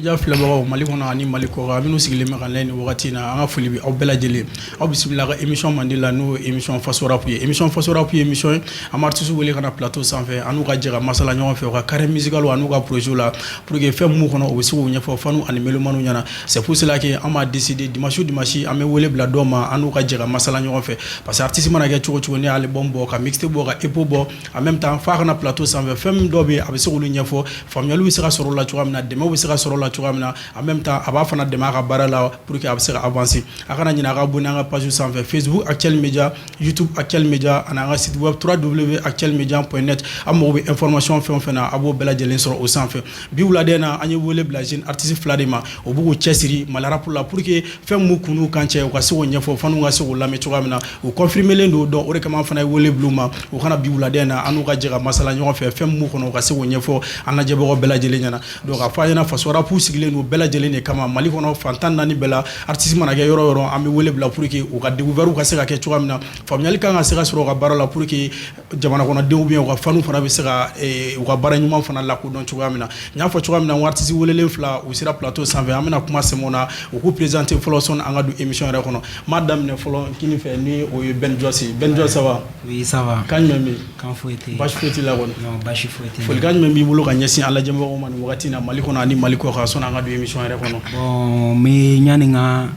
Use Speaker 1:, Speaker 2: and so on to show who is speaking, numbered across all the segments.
Speaker 1: Media filɛbagaw Mali kɔnɔ ani Mali kɔ kan minnu sigilen bɛ ka lajɛ nin wagati in na an ka foli bɛ aw bɛɛ lajɛlen aw bisimila ka émission mandi la n'o ye émission Faso Rap ye émission Faso Rap ye émission ye an bɛ artiste wele ka na plateau sanfɛ an n'u ka jɛ ka masala ɲɔgɔn fɛ u ka carré musical an'u ka projet la pour que fɛn mun kɔnɔ u bɛ se k'u ɲɛfɔ fanu ani melomaniw ɲɛna c'est pour cela que an m'a décidé dimanche an bɛ wele bila dɔw ma an n'u ka jɛ ka masala ɲɔgɔn fɛ parce que artiste mana kɛ cogo cogo ne y'ale album bɔ ka mixtape bɔ ka EP bɔ en même temps f'a kana plateau sanfɛ fɛn min dɔ bɛ yen a bɛ se k'olu ɲɛfɔ faamuyali bɛ se ka sɔrɔ o la cogoya min na dɛmɛ bɛ se ka sɔrɔ o la cogoya min na en même temps a b'a fana dɛmɛ a ka baara la pour que a bɛ se ka avancer a kana ɲinɛ a ka abonné an ka page sanfɛ Facebook Actuel Media YouTube Actuel Media ani an ka site web www.actuelmedia.net an mago bɛ information fɛn o fɛn na a b'o bɛɛ lajɛlen sɔrɔ o sanfɛ bi wuladen na an ye wele bila jeune artiste fila de ma o b'u cɛsiri Mali rap la pour que fɛn mun kun n'u kan cɛ u ka se k'o ɲɛfɔ fanu ka se k'o lamɛn cogoya min na u confirmelen don donc o de kama an fana ye wele bila u ma u kana bi wuladen na an n'u ka jɛ ka masala ɲɔgɔn fɛ fɛn mun kɔnɔ u ka se k'o ɲɛfɔ an lajɛbagaw bɛɛ lajɛlen ɲɛna donc a fɔ an ɲɛna Faso Rap sigilen don bɛɛ lajɛlen de kama Mali kɔnɔ fantan naani bɛɛ la artiste mana kɛ yɔrɔ yɔrɔ an bɛ wele bila pour que u ka découverte ka se ka kɛ cogoya min na faamuyali kan ka se ka sɔrɔ u ka baara la pour que jamana kɔnɔdenw bien u ka fanu fana bɛ se ka u ka baara ɲuman fana lakodɔn cogoya min na n y'a fɔ cogoya min na n ko artiste welelen fila u sera plateau sanfɛ an bɛna kuma sɛmɛw na u k'u présenter fɔlɔ sɔnni an ka don émission yɛrɛ kɔnɔ n m'a daminɛ fɔlɔ kini fɛ ni o ye Ben Josi Ben Josi ça va?
Speaker 2: Oui ça va.
Speaker 1: Kan jumɛn bɛ yen?
Speaker 2: Kan foyi tɛ yen.
Speaker 1: Baasi foyi t'i la kɔni?
Speaker 2: Non baasi foyi tɛ yen.
Speaker 1: Folikan jumɛn b'i bolo ka ɲɛsin an lajɛbagaw ma nin wagati in na Mali kɔnɔ ani Mali kɔ kan sɔnni an ka don émission yɛrɛ kɔnɔ?
Speaker 2: Bon n bɛ ɲani n ka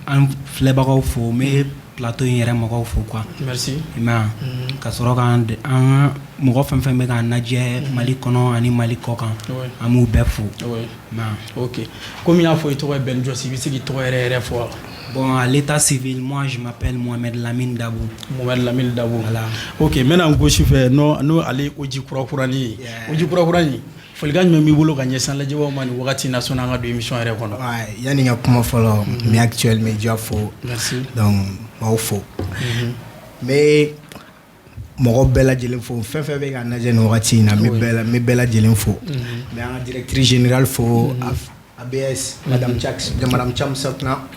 Speaker 2: an filɛbagaw fo n bɛ plateau in yɛrɛ mɔgɔw fo quoi.
Speaker 1: Merci.
Speaker 2: I m'a ye ka sɔrɔ ka an ka mɔgɔ fɛn fɛn bɛ k'an lajɛ Mali kɔnɔ ani Mali kɔ kan an b'u bɛɛ fo.
Speaker 1: Ok. Comme i y'a fɔ i tɔgɔ ye Ben Josi i bɛ se k'i tɔgɔ yɛrɛ fɔ wa?
Speaker 2: Bon, à l'état civil, moi je m'appelle Mohamed Lamine Dabou.
Speaker 1: Mohamed Lamine Dabou.
Speaker 2: Voilà.
Speaker 1: Ok, maintenant gauche fait no aller Oji Kurakurani. Oji Kurakurani. Folikan jumɛn b'i bolo ka ɲɛsin lajɛbagaw ma nin wagati in na sɔnni an ka don émission yɛrɛ kɔnɔ?
Speaker 3: Ouais, yani n ka kuma fɔlɔ n bɛ Actuel Media fo.
Speaker 1: Merci.
Speaker 3: Donc n b'aw fo. N bɛ mɔgɔ bɛɛ lajɛlen fo fɛn fɛn bɛ k'an lajɛ nin wagati in na n bɛ bɛɛ lajɛlen fo. N bɛ an ka directrice générale fo. ABS, Madame Cham Sakna,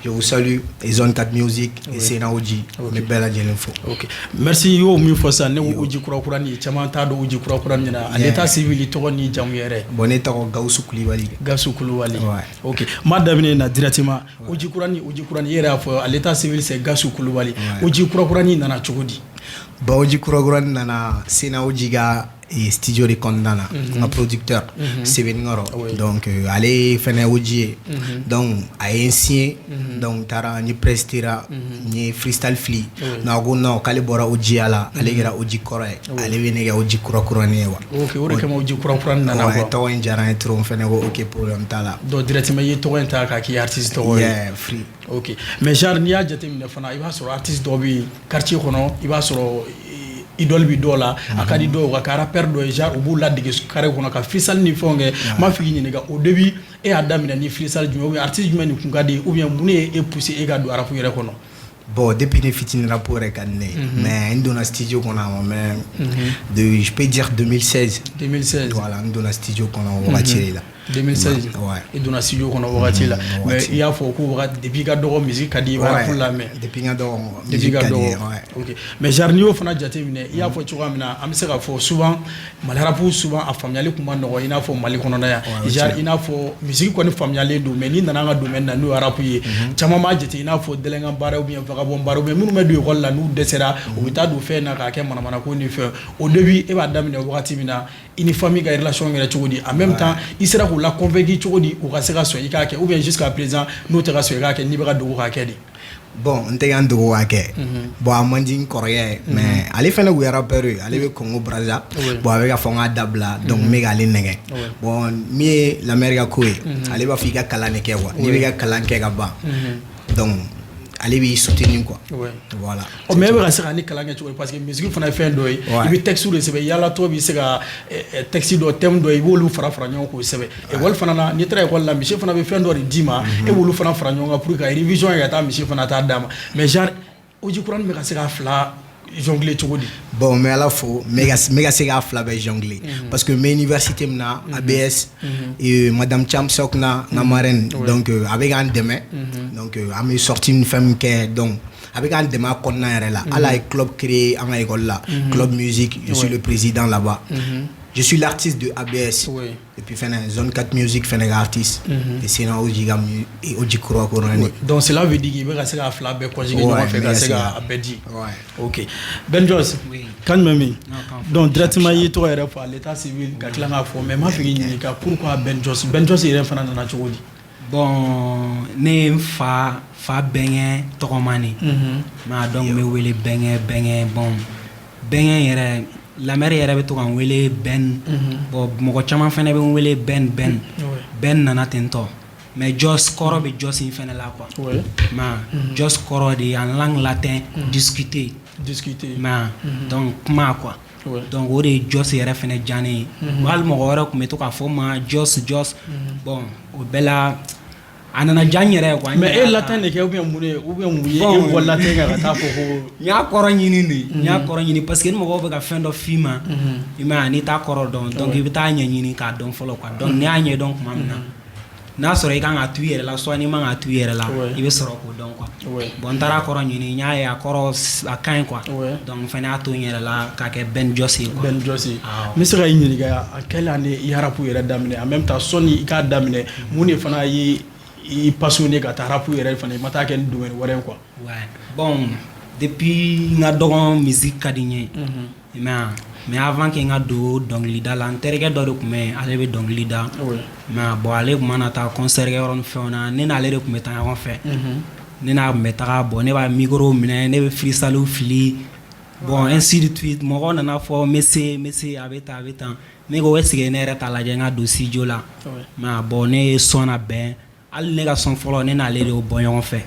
Speaker 3: je vous salue, et Zone 4 Music, et Sena Oji, mais belle info. Ok,
Speaker 1: merci yo min fɔ sa ne ko Oji Kurakurani caman t'a dɔn Oji Kurakurani na à l'état civil i tɔgɔ ni jamu yɛrɛ.
Speaker 3: Bon ne tɔgɔ Gawusu Kulibali.
Speaker 1: Gawusu Kulibali. Ok, m'a daminɛ na directement Oji Kurani i yɛrɛ y'a fɔ à l'état civil c'est Gawusu Kulibali. Oji Kurakurani nana cogo di?
Speaker 3: Bon Oji Kurakurani nana Sena Oji ga studio de kɔnɔna na un producteur Seben Ngoro donc ale fɛnɛ Oji ye donc a ye n signé donc taara ni prestera ni freestyle fili na ko non k'ale bɔra Oji la ale kɛra Oji kɔrɔ ye ale bɛ ne kɛ Oji Kurakurani ye wa
Speaker 1: ok o de kama Oji Kurakurani nana
Speaker 3: quoi tɔgɔ in diyara n ye trop n fɛnɛ ko ok problème t'a la
Speaker 1: donc directement i ye tɔgɔ in ta k'a k'i artiste tɔgɔ ye
Speaker 3: free
Speaker 1: ok mais genre n'i y'a jateminɛ fana i b'a sɔrɔ artiste dɔ bɛ quartier kɔnɔ i b'a sɔrɔ idole bi dɔ la a ka di dɔw ka rappeur dɔ ye genre u b'u ladege carré kɔnɔ ka freestyle ni fɛnw kɛ m'a fɔ k'i ɲininka au début e y'a daminɛ ni freestyle jumɛn ou bien artiste jumɛn de kun ka di ou bien mun ye e poussé e ka don rap yɛrɛ kɔnɔ?
Speaker 3: Bon, depuis ne fitini rap yɛrɛ ka di ne ye mais n donna studio kɔnɔ a ma mɛn je peux dire 2016 voilà n donna studio kɔnɔ o wagati de la
Speaker 1: 2016 i donna studio kɔnɔ wagati la mais i y'a fɔ ko wagati depuis ka dɔgɔ musique ka di i b'a pour lamɛn
Speaker 3: depuis ka dɔgɔ
Speaker 1: ok mais genre n'i y'o fana jateminɛ i y'a fɔ cogoya min na an bɛ se ka fɔ souvent Mali rap souvent a faamuyali kun ma nɔgɔ i n'a fɔ Mali kɔnɔna yan genre i n'a fɔ musique kɔni faamuyalen don mais n'i nana an ka domaine na n'o ye rap ye caman b'a jate i n'a fɔ dɛlɛnkan baara ou bien vagabond baara ou bien minnu bɛ don école la n'u dɛsɛra u bɛ taa don fɛn na k'a kɛ manamana ko ni fɛn au début e b'a daminɛ wagati min na i ni famille ka relation yɛrɛ cogo di en même temps i sera k'u la convaincre cogo di u ka se ka sɔn i k'a kɛ ou bien jusqu'à présent n'o tɛ ka sɔn i k'a kɛ n'i bɛ ka dogo k'a kɛ de?
Speaker 3: Bon n tɛ ka n dogo k'a kɛ bon a man di n kɔrɔkɛ ye mais ale fɛnɛ kun ye rappeur ye ale bɛ Congo Brazza bon a bɛ ka fɔ n k'a dabila donc n bɛ k'ale nɛgɛ bon min ye lamɛri ka ko ye ale b'a fɔ i ka kalan de kɛ quoi n'i bɛ ka kalan kɛ ka ban donc ale b'i soutenir quoi voilà
Speaker 1: mais e bɛ ka se ka ni kalan kɛ cogo di parce que musique fana ye fɛn dɔ ye i bɛ texte de sɛbɛn yalatɔ bɛ se ka texte dɔ thème dɔ i b'olu fara ɲɔgɔn k'o sɛbɛn école fana na n'i taara école la misi fana bɛ fɛn dɔ de d'i ma e b'olu fana fara ɲɔgɔn kan pour que révision kɛ ka taa misi fana t'a d'a ma mais genre Oji Kurakurani bɛ ka se ka fila jongler cogo di?
Speaker 3: Bon mais ala fo me ka se k'a fila bɛɛ jongler parce que mes université min na ABS et Madame Cham Sakna n ka marraine donc a bɛ k'an dɛmɛ donc an bɛ sorti ni fɛn min kɛ donc a bɛ k'an dɛmɛ a kɔnɔna yɛrɛ la ala ye club créé an ka école la club musique je suis le président là-bas je suis l'artiste de ABS.
Speaker 1: Oui.
Speaker 3: Et puis zone 4 music fait artiste. Et c'est un Ojiga et Ojikro Korani.
Speaker 1: Donc cela veut dire qu'il va rester à Flabé conjugué dans fait rester à Bedi. OK. Ben Jos.
Speaker 2: Oui.
Speaker 1: Quand même. Donc directement
Speaker 2: Chaque-
Speaker 1: il to era pour l'état civil gatla nga fo mais ma fi ni ka pourquoi Ben Jos. Ben Jos il est fana na chogodi.
Speaker 2: Bon ne fa bɛngɛ tɔgɔmani ma donc me wele bɛngɛ bon bɛngɛ yɛrɛ lamɛri yɛrɛ bɛ to kan wele Ben bon mɔgɔ caman fɛnɛ bɛ wele Ben nana ten tɔ mais Jos kɔrɔ bɛ Jos in fɛnɛ la quoi ma Jos kɔrɔ de en langue latin discuter ma donc kuma quoi donc o de Jos yɛrɛ fɛnɛ diyanen ye hali mɔgɔ wɛrɛ tun bɛ to k'a fɔ ma Jos bon o bɛɛ la a nana diya n yɛrɛ quoi
Speaker 1: mais e latin de kɛ ou bien mun ye e bɔ latin kan ka taa fɔ ko
Speaker 2: n y'a kɔrɔ ɲini de n y'a kɔrɔ ɲini parce que ni mɔgɔw bɛ ka fɛn dɔ f'i ma i m'a ye n'i t'a kɔrɔ dɔn donc i bɛ taa ɲɛɲini k'a dɔn fɔlɔ quoi donc n'i y'a ɲɛdɔn tuma min na n'a sɔrɔ i kan ka to i yɛrɛ la soit n'i man ka to i yɛrɛ la i bɛ sɔrɔ k'o dɔn quoi bon n taara kɔrɔ ɲini n y'a ye a kɔrɔ a ka ɲi quoi donc n fɛnɛ y'a to n yɛrɛ la k'a kɛ Ben Jos ye quoi
Speaker 1: Ben Jos n bɛ se ka i ɲininka a kɛlen ani i rap yɛrɛ daminɛ en même temps sɔnni i k'a daminɛ mun de fana ye i passionné ka taa rap yɛrɛ fana i ma taa kɛ ni domaine wɛrɛ quoi
Speaker 2: bon depuis n ka dɔgɔn musique ka di n ye mais avant que n ka don dɔnkilida la n terikɛ dɔ de tun bɛ yen ale bɛ dɔnkili da mais bon ale tun mana taa concert kɛ yɔrɔ ni fɛnw na ne n'ale de tun bɛ taa ɲɔgɔn fɛ ne n'a tun bɛ taga bon ne b'a micro minɛ ne bɛ freestyle fili bon ainsi de suite mɔgɔw nana fɔ n bɛ se a bɛ tan ne ko est-ce que ne yɛrɛ t'a lajɛ n ka don studio la mais bon ne ye son labɛn hali ne ka son fɔlɔ ne n'ale de y'o bɔ ɲɔgɔn fɛ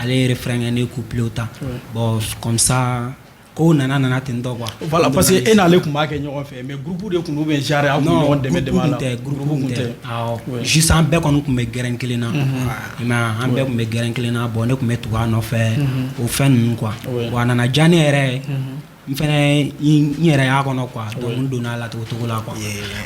Speaker 2: ale ye refrain kɛ ne ye couplet ta bon comme ça ko nana ten tɔ quoi
Speaker 1: voilà parce que e n'ale tun b'a kɛ ɲɔgɔn fɛ mais groupe de tun ou bien genre aw tun ɲɔgɔn dɛmɛ a la
Speaker 2: groupe kun tɛ awɔ juste an bɛɛ kɔni tun bɛ gɛrɛn kelen na i m'a ye an bɛɛ tun bɛ gɛrɛn kelen na bon ne tun bɛ tugu a nɔfɛ o fɛn ninnu quoi bon a nana diya ne yɛrɛ n fɛnɛ n yɛrɛ y'a kɔnɔ quoi donc n donna a la cogo la quoi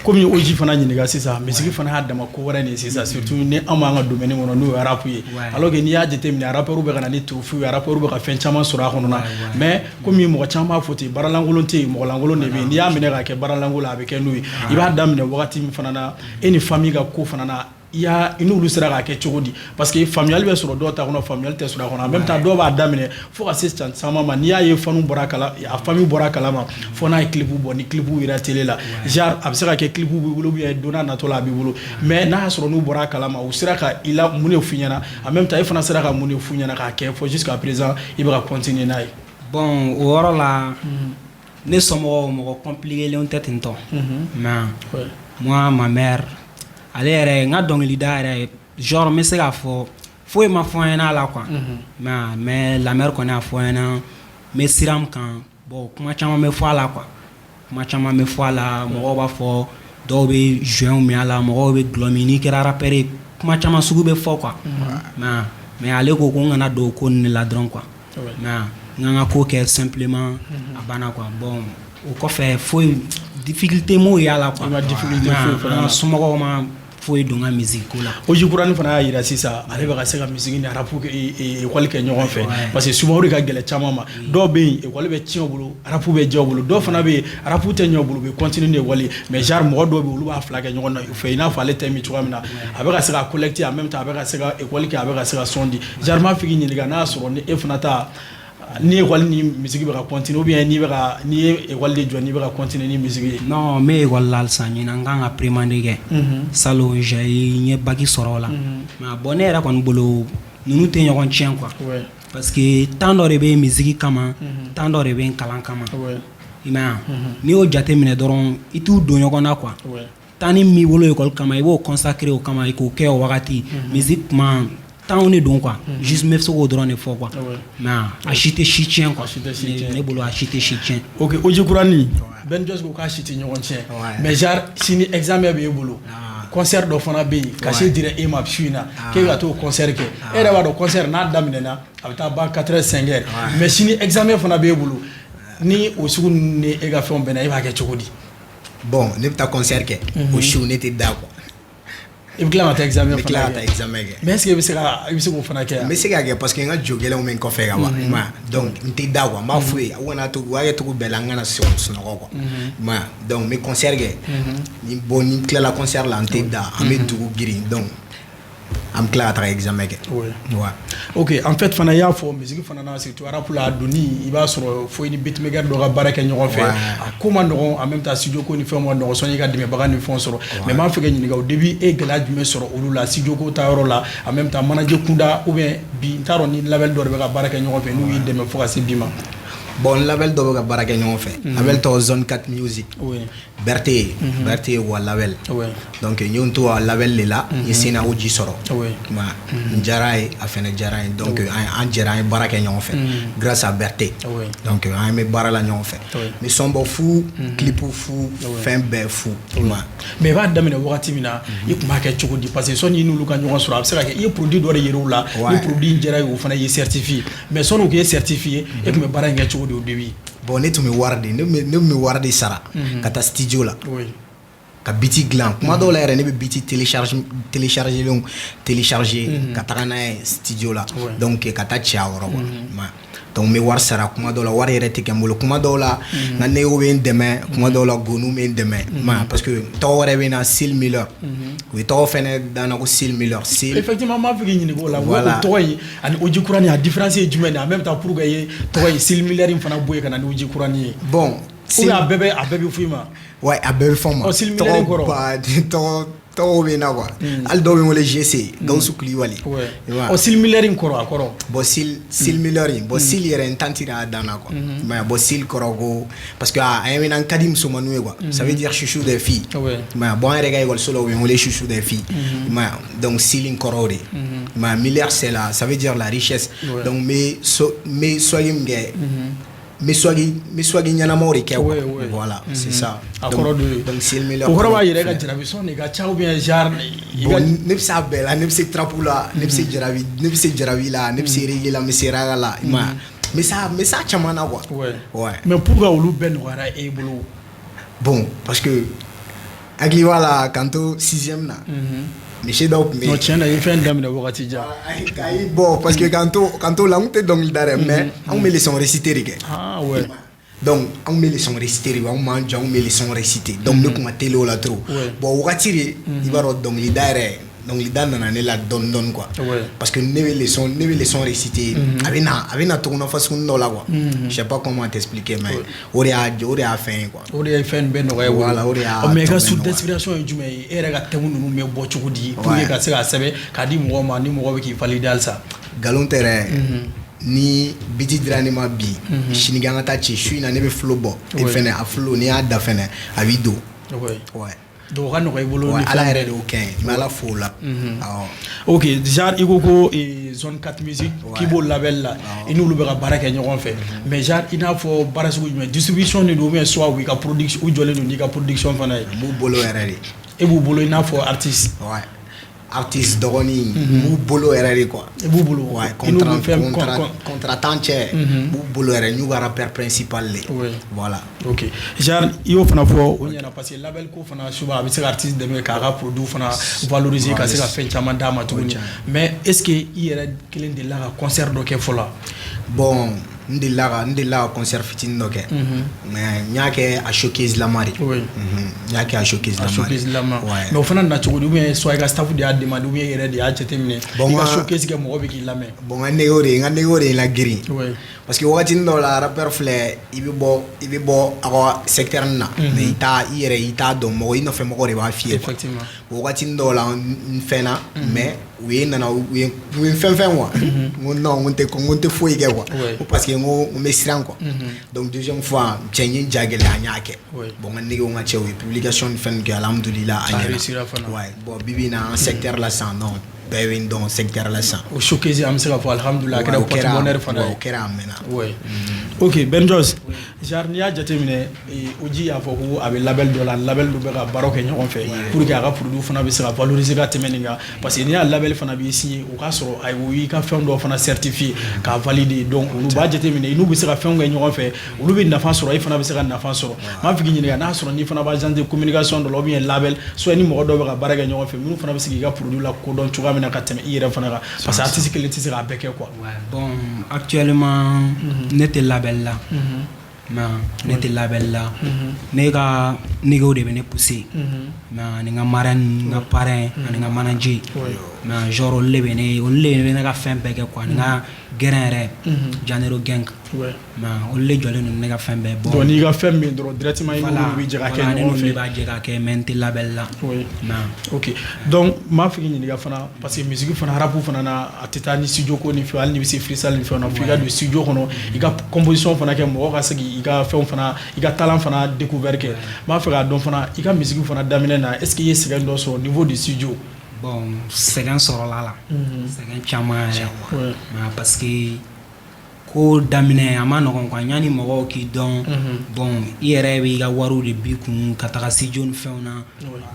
Speaker 1: komi Oji fana ɲininka sisan misiki fana y'a dama ko wɛrɛ de ye sisan surtout ni an b'an ka domaine kɔnɔ n'o ye rap ye alors que n'i y'a jateminɛ rappeurs bɛ ka na ni trophées ye rappeurs bɛ ka fɛn caman sɔrɔ a kɔnɔ mais komi mɔgɔ caman b'a fɔ ten baaralankolon tɛ yen mɔgɔ lankolon de bɛ yen n'i y'a minɛ k'a kɛ baaralankolon a bɛ kɛ n'o ye i b'a daminɛ wagati min fana na e ni famille ka ko fana na i n'olu sera k'a kɛ cogo di parce que faamuyali bɛ sɔrɔ dɔw ta kɔnɔ faamuyali tɛ sɔrɔ a kɔnɔ en même temps dɔw b'a daminɛ fo ka se san caman ma n'i y'a ye fanu bɔra a famille bɔra kalama fo n'a ye clip bɔ ni clip yira télé la genre a bɛ se ka kɛ clip b'i bolo ou bien don n'a natɔ la a b'i bolo mais n'a y'a sɔrɔ n'u bɔra kalama u sera ka i la mun de f'u ɲɛna en même temps e fana sera ka mun de f'u ɲɛna k'a kɛ fo jusqu'à présent i bɛ ka continuer n'a ye
Speaker 2: bon o yɔrɔ la ne somɔgɔw mɔgɔ compliqué len tɛ ten tɔ mais moi ma mère ale yɛrɛ n ka dɔnkilida yɛrɛ genre n bɛ se k'a fɔ foyi ma fɔ n ɲɛna la quoi mais lamɛri kɔni y'a fɔ n ɲɛna n bɛ siran min kan bon kuma caman bɛ fɔ a la quoi kuma caman bɛ fɔ a la mɔgɔw b'a fɔ dɔw bɛ joint min a la mɔgɔw bɛ gulɔ min n'i kɛra rappeur ye kuma caman sugu bɛ fɔ quoi mais ale ko ko n kana don o ko ninnu la dɔrɔn quoi mais n ka n ka ko kɛ simplement a banna quoi bon o kɔfɛ foyi difficulté m'o y'a la quoi an somɔgɔw ma foyi don ka musique ko la
Speaker 1: Oji Kurani fana y'a yira sisan ale bɛ ka se ka musique ni rap école kɛ ɲɔgɔn fɛ parce que souvent o de ka gɛlɛn caman ma dɔw bɛ yen école bɛ tiɲɛ u bolo rap bɛ diya u bolo dɔw fana bɛ yen rap tɛ ɲɛ u bolo u bɛ continuer ni école mais genre mɔgɔ dɔw bɛ yen olu b'a fila kɛ ɲɔgɔn na fɛ i n'a fɔ ale tɛ min cogoya min na a bɛ ka se ka collecter en même temps a bɛ ka se ka école kɛ a bɛ ka se ka son di genre m'a fɔ k'i ɲininka n'a y'a sɔrɔ ni e fana ta ni école ni musique bɛ ka continuer ou bien ni ye école de jɔ n'i bɛ ka continuer ni musique ye
Speaker 2: non n bɛ école la halisa ɲinan n kan ka prémandé kɛ salon n ye bac sɔrɔ o la mais bon ne yɛrɛ kɔni bolo ninnu tɛ ɲɔgɔn tiɲɛ quoi parce que temps dɔ de bɛ musique kama temps dɔ de bɛ kalan kama i m'a ye n'i y'o jate minɛ dɔrɔn i t'u don ɲɔgɔn na quoi temps ni min b'i bolo école kama i b'o consacrer o kama i k'o kɛ o wagati musique kuma temps ne don quoi juste n bɛ se k'o dɔrɔn de fɔ quoi mais a si tɛ si tiɲɛ quoi ne bolo a si tɛ si tiɲɛ
Speaker 1: ok Oji Kurani Ben Jos ko k'a si tɛ ɲɔgɔn tiɲɛ mais genre sini examen b'e bolo concert dɔ fana bɛ yen ka se dira e ma su in na k'e ka t'o concert kɛ e yɛrɛ b'a dɔn concert n'a daminɛna a bɛ taa ban 4h 5h mais sini examen fana b'e bolo ni o sugu ni e ka fɛnw bɛnna e b'a kɛ cogo di
Speaker 3: bon ne bɛ taa concert kɛ o su ne tɛ da quoi
Speaker 1: i bɛ tila ka taa examen
Speaker 3: fana kɛ. N bɛ tila ka taa examen kɛ.
Speaker 1: mais est ce que i bɛ se k'o fana kɛ.
Speaker 3: N bɛ se k'a kɛ parce que n ka jo gɛlɛnw bɛ n kɔfɛ ka ban. Donc n tɛ da quoi n b'a f'u ye u kana to u b'a kɛ cogo bɛɛ la n kana sunɔgɔ quoi. Donc n bɛ concert kɛ. Ni n tilala concert la n tɛ da an bɛ dugu girin donc an bɛ tila ka taga examen kɛ.
Speaker 1: ok en fait fana i y'a fɔ musique fana na surtout rap la a donni i b'a sɔrɔ fo i ni beatmaker dɔ ka baara kɛ ɲɔgɔn fɛ a ko ma nɔgɔn en même temps studio ko ni fɛn ma nɔgɔn sɔnni i ka dɛmɛbaga ni fɛnw sɔrɔ mais n b'a fɛ ka ɲininka au début e gɛlɛya jumɛn sɔrɔ olu la studio ko ta yɔrɔ la en même temps manager kunda ou bien bi n t'a dɔn ni label dɔ de bɛ ka baara kɛ ɲɔgɔn fɛ n'u y'i dɛmɛ fo ka se bi ma.
Speaker 3: Bon label dɔ bɛ ka baara kɛ ɲɔgɔn fɛ label tɔgɔ Zone 4 Music Berthe wa label donc n y'o to a label de la n ye Sena Oji sɔrɔ n diyara ye a fɛnɛ diyara ye donc an jɛra an ye baara kɛ ɲɔgɔn fɛ grâce à Berthe donc an bɛ baara la ɲɔgɔn fɛ mais sɔnbɔ fu clip fu fɛn bɛɛ fu
Speaker 1: mais i b'a daminɛ wagati min na i tun b'a kɛ cogo di parce que sɔnni i n'olu ka ɲɔgɔn sɔrɔ a bɛ se ka kɛ i ye produit dɔ de yɛrɛ u la ni produit in diyara ye o fana ye certifié mais sɔnni o k'e certifié e tun bɛ baara in kɛ cogo di au début.
Speaker 3: Bon ne tun bɛ wari de ne tun bɛ wari de sara ka taa studio la ka biti dilan kuma dɔw la yɛrɛ ne bɛ biti télécharger ka taga n'a ye studio la donc ka taa ci a yɔrɔ quoi donc n bɛ wari sara kuma dɔw la wari yɛrɛ tɛ kɛ n bolo kuma dɔw la n ka nɛgɛw bɛ n dɛmɛ kuma dɔw la gonu bɛ n dɛmɛ parce que tɔgɔ wɛrɛ bɛ na Sil Miller u ye tɔgɔ fɛnɛ danna ko Sil Miller.
Speaker 1: Effectivement n b'a fɛ k'i ɲininka o la o tɔgɔ in ani Oji Kurani a différence ye jumɛn de en même temps pour que ye tɔgɔ in Sil Miller in fana bɔ yen ka na ni Oji Kurani ye.
Speaker 3: Bon
Speaker 1: a bɛɛ bɛ fɔ i ma.
Speaker 3: Ouais a bɛɛ bɛ fɔ n ma.
Speaker 1: Sil Miller in kɔrɔ
Speaker 3: tɔgɔ bɛ na quoi hali dɔw bɛ n wele GC Gawusu Kulibali.
Speaker 1: Sil Miller in kɔrɔ a kɔrɔ.
Speaker 3: Bon Sil Miller in bon Sil yɛrɛ n tanti de y'a danna quoi mais bon Sil kɔrɔ ko parce que a ye n ka di musomaninw ye quoi ça veut dire chouchou des filles mais bon an yɛrɛ ka école la u bɛ n wele chouchou des filles donc Sil in kɔrɔ o de mais Miller c'est là ça veut dire la richesse donc n bɛ swagi min kɛ n bɛ swagi ɲɛnamaw de kɛ voilà c'est ça donc Sil Miller
Speaker 1: o kɔrɔ b'a yɛrɛ ka jarabi sɔn de ka ca ou bien genre
Speaker 3: bon ne bɛ se a bɛɛ la ne bɛ se trap la ne bɛ se jarabi la ne bɛ se reggae la n bɛ se raga la i ma ye n bɛ se a caman na quoi
Speaker 1: mais pour que olu bɛɛ nɔgɔyara e bolo
Speaker 3: bon parce que hakili b'a la k'an to 6e na misi dɔw tun bɛ yen
Speaker 1: tiɲɛ na i ye fɛn daminɛ wagati jan
Speaker 3: ayi bon parce que k'an to la n tun tɛ dɔnkilida dɛ mais anw bɛ leçon réciter de kɛ donc anw bɛ leçon réciter de anw m'an jɔ anw bɛ leçon réciter donc ne tun ka teli o la trop bon wagati de i b'a dɔn dɔnkilida yɛrɛ dɔnkilida nana ne la dɔɔni dɔɔni quoi parce que ne bɛ leçon réciter a bɛ na tɔgɔnɔ fasugu dɔ la quoi je sais pas comment t'expliquer mais o de y'a fɛn ye quoi
Speaker 1: o de ye fɛn bɛɛ nɔgɔya
Speaker 3: voilà o de y'a
Speaker 1: mais i ka source d'inspiration ye jumɛn ye e yɛrɛ ka thème ninnu bɛ bɔ cogo di pour que ka se k'a sɛbɛn k'a di mɔgɔw ma ni mɔgɔ bɛ k'i valider halisa
Speaker 3: nkalon tɛ dɛ ni biti dira ne ma bi sini kan ka taa ci su in na ne bɛ flow bɔ e fɛnɛ a flow n'i y'a da fɛnɛ a b'i don
Speaker 1: donc ka nɔgɔ i bolo
Speaker 3: ni ala yɛrɛ de y'o kɛ n bɛ ala fo o la
Speaker 1: ok déjà i ko Zone 4 Music k'i b'o label la i n'olu bɛ ka baara kɛ ɲɔgɔn fɛ mais genre i n'a fɔ baara sugu jumɛn distribution de don ou bien soit u ka production u jɔlen don n'i ka production fana ye
Speaker 3: n b'u bolo yɛrɛ de
Speaker 1: e b'u bolo i n'a fɔ artiste
Speaker 3: artiste dɔgɔnin b'u bolo yɛrɛ de quoi
Speaker 1: i b'u bolo
Speaker 3: contratant cɛ b'u bolo yɛrɛ n'u ka rappeur principal le voilà
Speaker 1: ok genre i y'o fana fɔ o ɲɛna parce que label ko fana souvent a bɛ se ka artiste dɛmɛ k'a ka produit fana valoriser ka se ka fɛn caman d'a ma tuguni mais est ce que i yɛrɛ kelen delila ka concert dɔ kɛ fɔlɔ
Speaker 3: bon n delila ka concert fitinin dɔ kɛ mais n y'a kɛ a showcase lama de n y'a kɛ a showcase lama
Speaker 1: mais o fana na cogo di ou bien soit i ka staff de y'a demandé ou bien i yɛrɛ de y'a jateminɛ i ka showcase kɛ mɔgɔ bɛ k'i lamɛn
Speaker 3: bon n ka nɛgɛw de ye la girin parce que wagatinin dɔw la rappeur filɛ i bɛ bɔ a ka secteur na mais i t'a dɔn mɔgɔ i nɔfɛ mɔgɔ de b'a f'i ye wagatinin dɔw la n fɛnna mais u ye fɛn quoi n ko non n ko n tɛ foyi kɛ quoi parce que n bɛ siran quoi donc deuxième fois cɛ n ye n ja gɛlɛya an y'a kɛ bon n ka nɛgɛw ka cɛ u ye publication ni fɛn kɛ alhamdulillah a ɲɛna bon bibi in na an secteur la sisan non bɛɛ bɛ n dɔn secteur la sisan.
Speaker 1: O showcase an bɛ se ka fɔ alhamdulilah a kɛra porte bonheur fana ye.
Speaker 3: O kɛra a mɛnna.
Speaker 1: oui ok Benjos genre n'i y'a jateminɛ Oji y'a fɔ ko a bɛ label dɔ la label dɔ bɛ ka baaraw kɛ ɲɔgɔn fɛ pour que a ka produit fana bɛ se ka valoriser ka tɛmɛ nin kan parce que n'i y'a label fana b'i signé o k'a sɔrɔ ayi o y'i ka fɛn dɔ fana certifié k'a valider donc olu b'a jateminɛ n'u bɛ se ka fɛnw kɛ ɲɔgɔn fɛ olu bɛ nafa sɔrɔ e fana bɛ se ka nafa sɔrɔ m'a fɔ k'i ɲininka n'a sɔrɔ n'i fana b'a agence de communication dɔ la ou bien label soit ni mɔgɔ dɔ bɛ ka baara kɛ ɲɔgɔn fɛ minnu fana bɛ se k'i ka produit la kodɔn cogoya min na ka tɛmɛ i yɛrɛ fana kan parce que artiste kelen tɛ se k'a bɛɛ kɛ quoi.
Speaker 2: Bon actuellement ne tɛ label la mais ne tɛ label la ne ka nigɛw de bɛ ne pousser mais ni n ka marraine n ka parrain ani n ka manager mais genre olu de bɛ ne ka fɛn bɛɛ kɛ quoi ni n ka gɛrɛn yɛrɛ Janero Gang mais olu de jɔlen don ne ka fɛn bɛɛ bon.
Speaker 1: donc n'i ka fɛn min dɔrɔn directement i n'olu bɛ jɛ ka kɛ ɲɔgɔn fɛ.
Speaker 2: ne b'a jɛ ka kɛ mais n tɛ label la.
Speaker 1: ok donc m'a fɔ k'i ɲininka fana parce que musique fana rap fana na a tɛ taa ni studio ko ni fɛn hali n'i bɛ se freestyle ni fɛn na f'i ka don studio kɔnɔ i ka composition fana kɛ mɔgɔ ka se k'i ka fɛnw fana i ka talent fana découvert kɛ m'a fɛ k'a dɔn fana i ka musique fana daminɛ na est ce que i ye sɛgɛn dɔ sɔrɔ au niveau du studio.
Speaker 2: bon sɛgɛn sɔrɔla la sɛgɛn caman yɛrɛ mais parce que ko daminɛ a ma nɔgɔn quoi yanni mɔgɔw k'i dɔn bon i yɛrɛ b'i ka wariw de b'i kun ka taga studio ni fɛnw na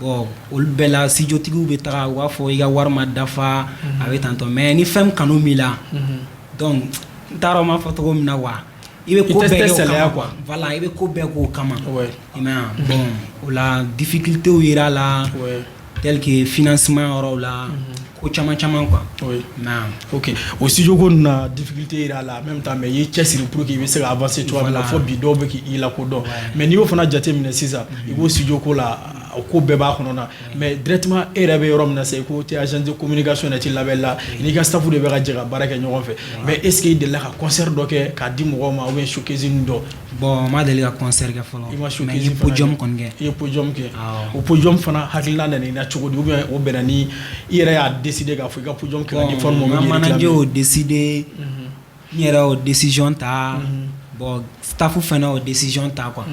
Speaker 2: bon olu bɛɛ la studio tigiw bɛ taga u b'a fɔ i ka wari ma dafa a bɛ tantɔ mais ni fɛn kanu b'i la donc n t'a dɔn n b'a fɔ cogo min na wa i bɛ ko bɛɛ kɛ o kama quoi voilà i bɛ ko bɛɛ k'o kama i m'a ye bon o la difficultéw yera la tel que financement yɔrɔw la ko caman caman quoi.
Speaker 1: ok o studio ko na difficulté yera la en même temps mais i ye cɛsiri pour que i bɛ se ka avancer cogoya min na fo bi dɔw bɛ k'i lakodɔn mais n'i y'o fana jateminɛ sisan i b'o studio ko la o ko bɛɛ b'a kɔnɔ na mais directement e yɛrɛ bɛ yɔrɔ min na sisan i ko tɛ agence de communication yɛrɛ tɛ label la i n'i ka staff de bɛ ka jɛ ka baara kɛ ɲɔgɔn fɛ mais est ce que i delila ka concert dɔ kɛ k'a di mɔgɔw ma ou bien showcase dɔ.
Speaker 2: bon n ma deli ka concert kɛ fɔlɔ mais i ye podium kɔni kɛ. i
Speaker 1: ye podium kɛ o podium fana hakilina nana i na cogo di ou bien o bɛnna ni i yɛrɛ y'a décider k'a fɔ i ka podium kɛ ni forme
Speaker 2: mɔgɔ ye manager o décider n yɛrɛ o décision ta bon staff fana o décision ta quoi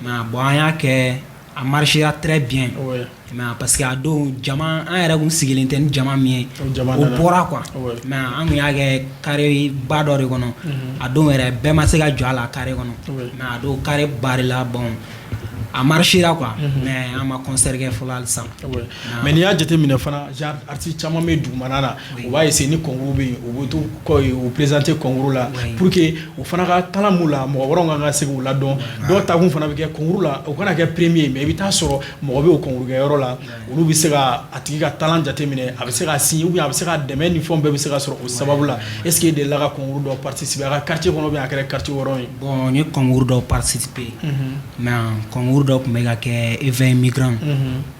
Speaker 2: mais bon an y'a kɛ a marchera très bien mais parce que a don jama an yɛrɛ kun sigilen tɛ ni jama min ye o bɔra quoi mais an kun y'a kɛ carré ba dɔ de kɔnɔ a don yɛrɛ bɛɛ ma se ka jɔ a la carré kɔnɔ mais a don carré barila bon a marchera quoi mais an ma concert kɛ fɔlɔ halisa.
Speaker 1: mais n'i y'a jateminɛ fana genre artiste caman bɛ dugumana na o b'a essayer ni concours bɛ yen o bɛ to o présenter concours la pour que o fana ka talent mun la mɔgɔ wɛrɛw kan ka se k'u ladɔn dɔw ta kun fana bɛ kɛ concours la o kana kɛ premier mais i bɛ taa sɔrɔ mɔgɔ bɛ o concours kɛ yɔrɔ la olu bɛ se ka a tigi ka talent jateminɛ a bɛ se ka signer ou bien a bɛ se ka dɛmɛ ni fɛnw bɛɛ bɛ se ka sɔrɔ o sababu la est ce que i delila ka concours dɔ participer a ka quartier kɔnɔ ou bien a kɛra quartier wɛrɛw ye.
Speaker 2: bon n ye concours dɔ participer mais concours dɔ tun bɛ ka kɛ éveil migrant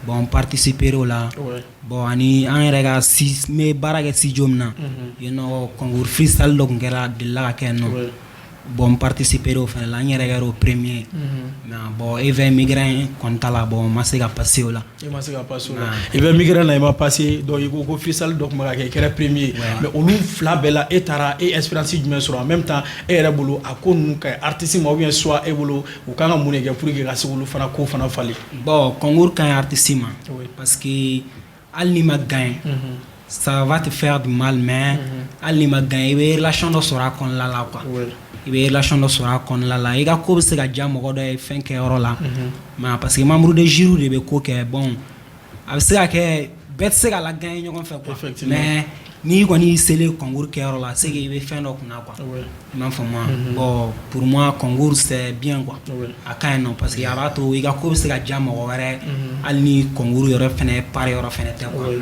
Speaker 2: bon participer o la bon ani an yɛrɛ ka n bɛ baara kɛ studio min na yen nɔ concours freestyle dɔ tun kɛra delila ka kɛ yen nɔ bon participer o fana la n yɛrɛ kɛra o premier mais bon éveil migrant kɔni ta la bon n ma se ka passer o la.
Speaker 1: i ma se ka passer o la éveil migrant na i ma passer donc i ko ko freestyle dɔ tun bɛ ka kɛ i kɛra premier mais olu fila bɛɛ la e taara e expérience jumɛn sɔrɔ en même temps e yɛrɛ bolo a ko ninnu ka ɲi artiste ma ou bien soit e bolo u kan ka mun de kɛ pour que ka se k'olu fana ko fana falen.
Speaker 2: bon concours ka ɲi artiste ma parce que hali n'i ma gagner ça va te faire du mal mais hali n'i ma gagner i bɛ relation dɔ sɔrɔ a kɔnɔna la quoi. i bɛ relation dɔ sɔrɔ a kɔnɔna la i ka ko bɛ se ka diya mɔgɔ dɔ ye fɛn kɛyɔrɔ la mais parce que membre de jury de bɛ ko kɛ bon a bɛ se ka kɛ bɛɛ tɛ se ka la gagner ɲɔgɔn fɛ quoi mais n'i kɔni y'i selen concours kɛyɔrɔ la c'est que i bɛ fɛn dɔ kunna quoi i m'a faamu bon pour moi concours c'est bien quoi a ka ɲi nɔ parce que a b'a to i ka ko bɛ se ka diya mɔgɔ wɛrɛ hali ni concours yɔrɔ fɛnɛ pari yɔrɔ fɛnɛ tɛ quoi.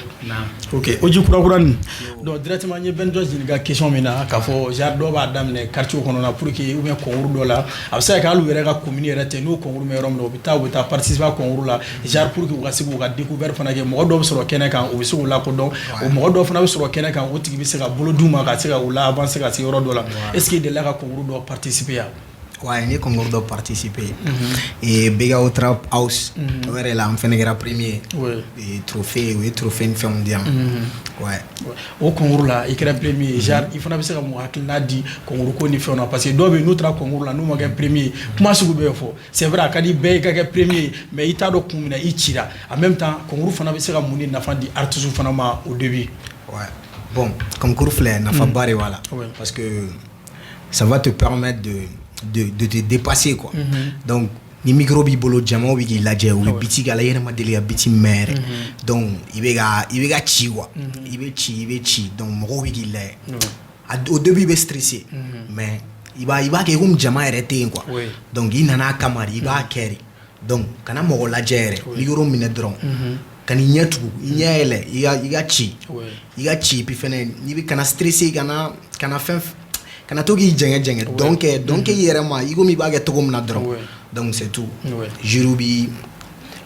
Speaker 1: ok o ji kurakura nin donc directement n ye Benjos ɲininka question min na k'a fɔ genre dɔw b'a daminɛ quartier kɔnɔ na pour que ou bien concours dɔ la a bɛ se ka kɛ hali u yɛrɛ ka commune yɛrɛ tɛ n'o concours bɛ yɔrɔ min na u bɛ taa participer a concours la genre pour que u ka se k'u ka découverte fana kɛ mɔgɔ dɔw bɛ sɔrɔ kɛnɛ kan u bɛ se k'u lakodɔn o mɔgɔ dɔw fana bɛ sɔrɔ kɛnɛ kan o tigi bɛ se ka bolo d'u ma ka se ka u la avancer ka se yɔrɔ dɔ la est ce que i delila ka concours dɔ participer yan.
Speaker 3: ouais n ye concours dɔ participer et Big Out Trap House o yɛrɛ la n fɛnɛ kɛra premier trophée o ye trophée ni fɛnw di yan ouais
Speaker 1: o concours la i kɛra premier genre i fana bɛ se ka mun hakilina di concours ko ni fɛnw na parce que dɔw bɛ yen n'u taara concours la n'u ma kɛ premier kuma sugu bɛɛ fɔ c'est vrai a ka di bɛɛ i ka kɛ premier mais i t'a dɔn kun min na i cira en même temps concours fana bɛ se ka mun de nafa di artiste fana ma au début.
Speaker 3: Ouais. Bon, concours fleur, n'a pas barré, voilà.
Speaker 1: Ouais.
Speaker 3: Parce que ça va te permettre de te dépasser, quoi. Donc, ni micro bi bolo jama wi gi laje wi biti gala yena ma deli biti mere. Donc, il va chi, quoi. Il va chi. Donc, mo wi gi la. Au début, il va stresser. Mais il va que comme jama arrêté, quoi. Donc, il nana kamari, il va carry. Donc, kana mo la jere, micro mine dron. Quand il y a tout, il y a chi, puis fene, il kana stressé, kana fin, kana tout qui jenge. Donc il y a vraiment, il gomi bague tout comme nadron. Donc c'est tout. Jurubi,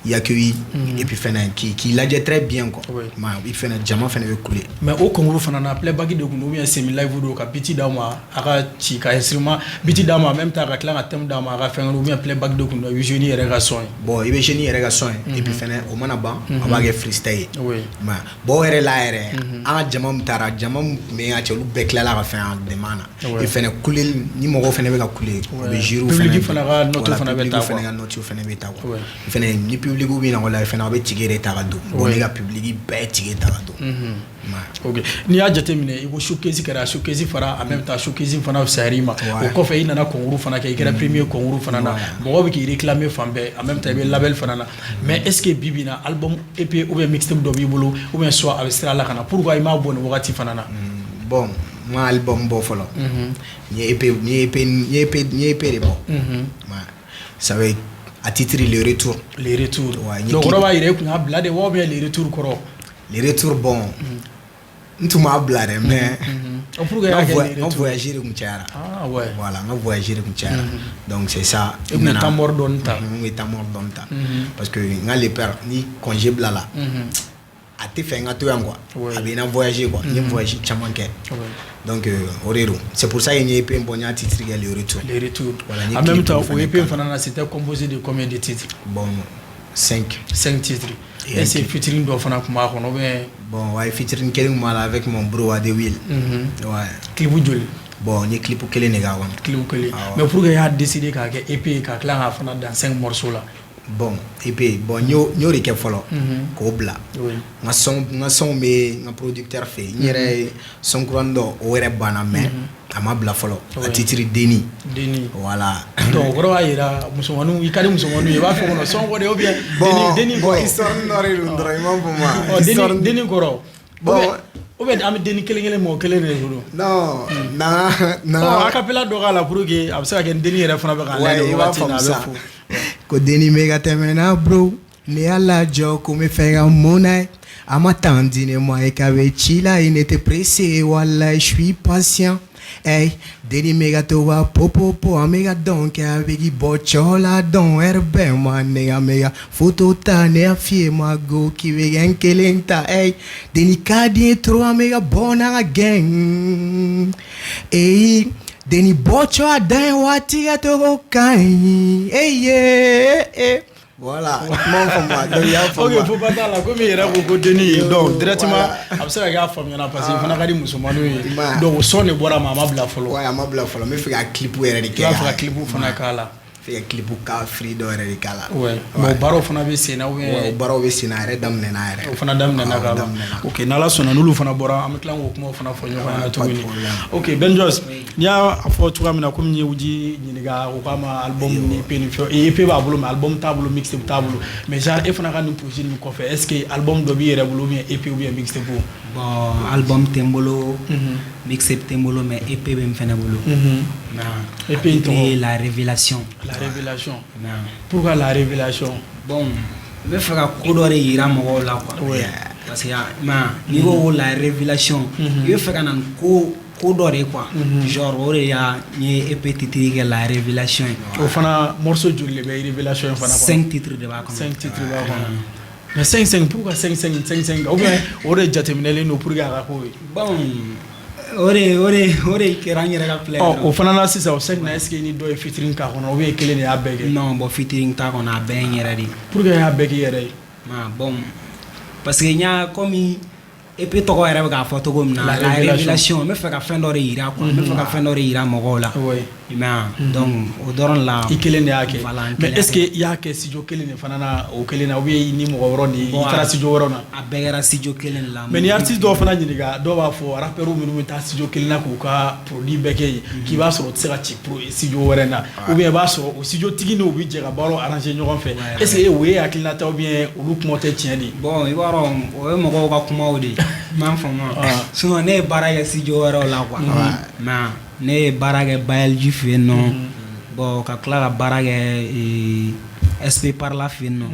Speaker 3: il accueilli et puis fene qui l'a dit très bien quoi. Mais il fene jamais fene veut couler.
Speaker 1: Mais au Congo fana na play bagi de kuno bien semi live do ka biti dama aka chi ka instrument biti dama même ta ka klan atem dama aka fene bien play bagi de kuno jeune yere son.
Speaker 3: Bon, il veut jeune yere son et puis fene au manaba on va get freestyle. Mais bon yere la yere an jamam tara jamam me a chelu bekla la ka fene de mana. Il fene couler ni mo fene be ka couler. Be jiru fene.
Speaker 1: Public fana ka noto fana be ta quoi.
Speaker 3: Fene ka noto fene be ta quoi. Fene ni public ou bien on la fene be tigere ta ka do. Bon les gars public be tigere ta ka do.
Speaker 1: Ok. Ni a jatemine i ko showcase kara showcase fara en même temps showcase fana sarima o ko fe ina na concours fana ke kera premier concours fana na mo bi ki réclamer fambe en même temps be label fana na mais est-ce que bibina album EP ou bien mixtape do bi bolo ou bien soit avec sera la kana pourquoi il m'a bon wakati fana na
Speaker 3: bon moi album bo folo ni EP de bon ça va attirer le retour
Speaker 1: donc on va ire ku na blade wo bien les retours koro
Speaker 3: les retours bon tout m'a blade mais on voyager comme tiara voilà on voyager comme tiara donc c'est ça
Speaker 1: et ta mort donta
Speaker 3: parce que nga les pères ni congé blala a te fait nga to yango abina voyager quoi ni voyager chamanke donc orero c'est pour ça il y a EP bon ya titre les retours
Speaker 1: voilà en même temps au EP fanana c'était composé de combien de titres
Speaker 3: bon 5
Speaker 1: titres et c'est featuring do fana kuma ko no be
Speaker 3: bon ouais featuring kelling mal avec mon bro à de Will ouais
Speaker 1: clip joli
Speaker 3: bon ni clip kele nega won
Speaker 1: clip kele mais pour que ya décider ka ke EP ka clan fana dans 5 morceaux là
Speaker 3: bon EP bon ño reke folo ko bla nga son me nga producteur fait ñere son grando o were bana me ama bla folo a titre Deni voilà
Speaker 1: donc gro ayira musomanu ikali musomanu e ba fo no son ko de o bien Deni
Speaker 3: bon histoire nore ndro imam pour moi
Speaker 1: Deni goro bon o be am Deni kelengele mo kelele
Speaker 3: non na
Speaker 1: acapella do gala pour que absa ke Deni re fana be kan le wati na be fo
Speaker 3: ko Deni mega temena bro ne ala jo come faire monnaie à m'attendre moi et qu'avec Chila il était pressé voilà je suis patient hey Deni mega to wa popo mega donc avec i bochola don herbe moi nega mega photo ta ne afie ma go qui vient kelenta hey Deni kadi trop mega bona gang hey Deni bocho adan wati ato kai hey voilà
Speaker 1: ok faut pas là comme il era ko Deni donc directement absara ga fam yana passer fana kadi musumanu donc son ne bora mama bla follow
Speaker 3: ouais ama bla follow me fait clip were de
Speaker 1: ka fa clip fana kala
Speaker 3: fait clip ka free do were de kala
Speaker 1: ouais mo baro fana be sena
Speaker 3: ouais baro be sena re dam ne na re
Speaker 1: fana dam ne na kala ok nala sona nulu fana bora am clan ko mo fana fo nyoko na to ni ok Benjos nya afo tuka mina comme ni uji ni ga ko kama album ni penifio et EP ba bolo album tablo mixtape tablo mais genre e fana kan ni projet ni ko fait est-ce que album do bi re bolo bien EP ou bien mixtape
Speaker 2: bon album tembolo mixtape tembolo mais EP be mfana bolo
Speaker 1: EP
Speaker 2: la révélation
Speaker 1: pourquoi la révélation
Speaker 2: bon me fera kodore ira mo la quoi parce que niveau la révélation il fait quand ko kodore quoi genre ore ya ni EP titre la révélation
Speaker 1: o fana morceau joli be révélation fana
Speaker 2: 5 titres de ba
Speaker 1: 5 titres ba mais 5 pourquoi 5 ou bien ore jateminele no pour ga ko
Speaker 2: bon ore keranyere ka player
Speaker 1: o fana na sisa o 5 na est-ce que ni do featuring ka kono o be kele ne abege
Speaker 2: non bon featuring ta kono abege yere di
Speaker 1: pour que ya abege yere
Speaker 2: bon parce que nya comme et puis tɔgɔ yɛrɛ bɛ k'a fɔ cogo min na la révélation n bɛ fɛ ka fɛn dɔ de yira quoi n bɛ fɛ ka fɛn dɔ de yira mɔgɔw la i m'a ye donc o dɔrɔn la
Speaker 1: i kelen de y'a kɛ mais est ce que i y'a kɛ studio kelen de fana na o kelen na ou bien ni mɔgɔ wɛrɛ de i taara studio wɛrɛ na
Speaker 2: a bɛɛ kɛra studio kelen la
Speaker 1: mais ni artiste dɔw fana ɲininka dɔw b'a fɔ rappeur minnu bɛ taa studio kelen na k'u ka produit bɛɛ kɛ yen k'i b'a sɔrɔ o tɛ se ka ci studio wɛrɛ na ou bien i b'a sɔrɔ o studio tigi n'u bɛ jɛ ka baaraw arranger ɲɔgɔn fɛ est ce que o ye hakilinata ou bien olu kuma tɛ tiɲɛ de
Speaker 2: bon i b'a dɔn o ye mɔgɔw ka kumaw de ye m'a faamu sinon ne ye baara kɛ studio wɛrɛw la quoi mais ne ye baara kɛ Bayelji fɛ yen nɔ bon ka tila ka baara kɛ SP Parla fɛ yen nɔ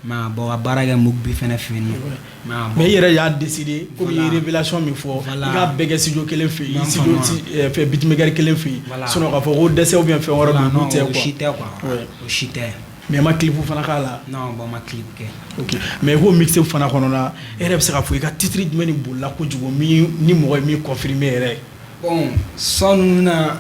Speaker 2: mais bon ka baara kɛ Mugbi fɛnɛ fɛ yen nɔ
Speaker 1: mais i yɛrɛ y'a décidé comme i ye révélation min fɔ i k'a bɛɛ kɛ studio kelen fɛ yen studio fɛ beatmaker kelen fɛ yen sinon k'a fɔ ko dɛsɛ ou bien fɛn wɛrɛ don olu tɛ quoi
Speaker 2: o si tɛ quoi o si tɛ
Speaker 1: mais ma clip fana k'a la
Speaker 2: non bon ma clip kɛ
Speaker 1: ok mais ko mixtape fana kɔnɔ na e yɛrɛ bɛ se k'a fɔ i ka titre jumɛn de bolila kojugu ni mɔgɔ ye min confirmer yɛrɛ
Speaker 2: bon sɔɔni na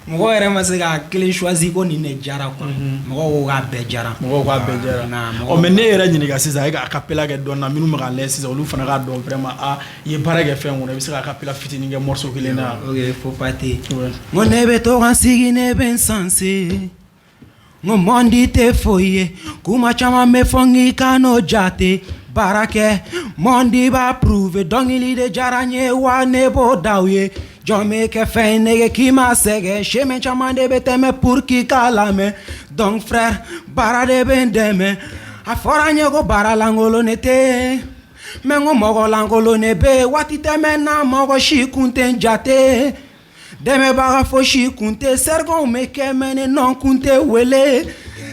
Speaker 2: mɔgɔ yɛrɛ ma se ka kelen choisi ko nin de jara quoi mɔgɔw ko k'a bɛɛ jara
Speaker 1: mais ne yɛrɛ ɲininka sisan e ka acapella kɛ dɔn na minnu bɛ k'a lajɛ sisan olu fana k'a dɔn vraiment i ye baara kɛ fɛn kɔnɔ i bɛ se ka acapella fitinin kɛ morceau kelen na
Speaker 2: ok faut pas te n ko ne bɛ to ka sigi ne bɛ n sanse n ko mɔndi tɛ foyi ye kuma caman bɛ fɔ n k'i ka n'o jate baara kɛ mɔndi b'a prouver dɔnkili de jara n ye wa ne b'o daw ye jɔn bɛ kɛ fɛn nege k'i ma sɛgɛn chemin caman de bɛ tɛmɛ pour k'i k'a lamɛn donc frère baara de bɛ n dɛmɛ a fɔra n ye ko baara lankolon ne tɛ mais n ko mɔgɔ lankolon ne bɛ waati tɛmɛna mɔgɔ si kun tɛ n jate dɛmɛbaga fosi kun tɛ sergɔnw bɛ kɛ mais ne nɔ kun tɛ wele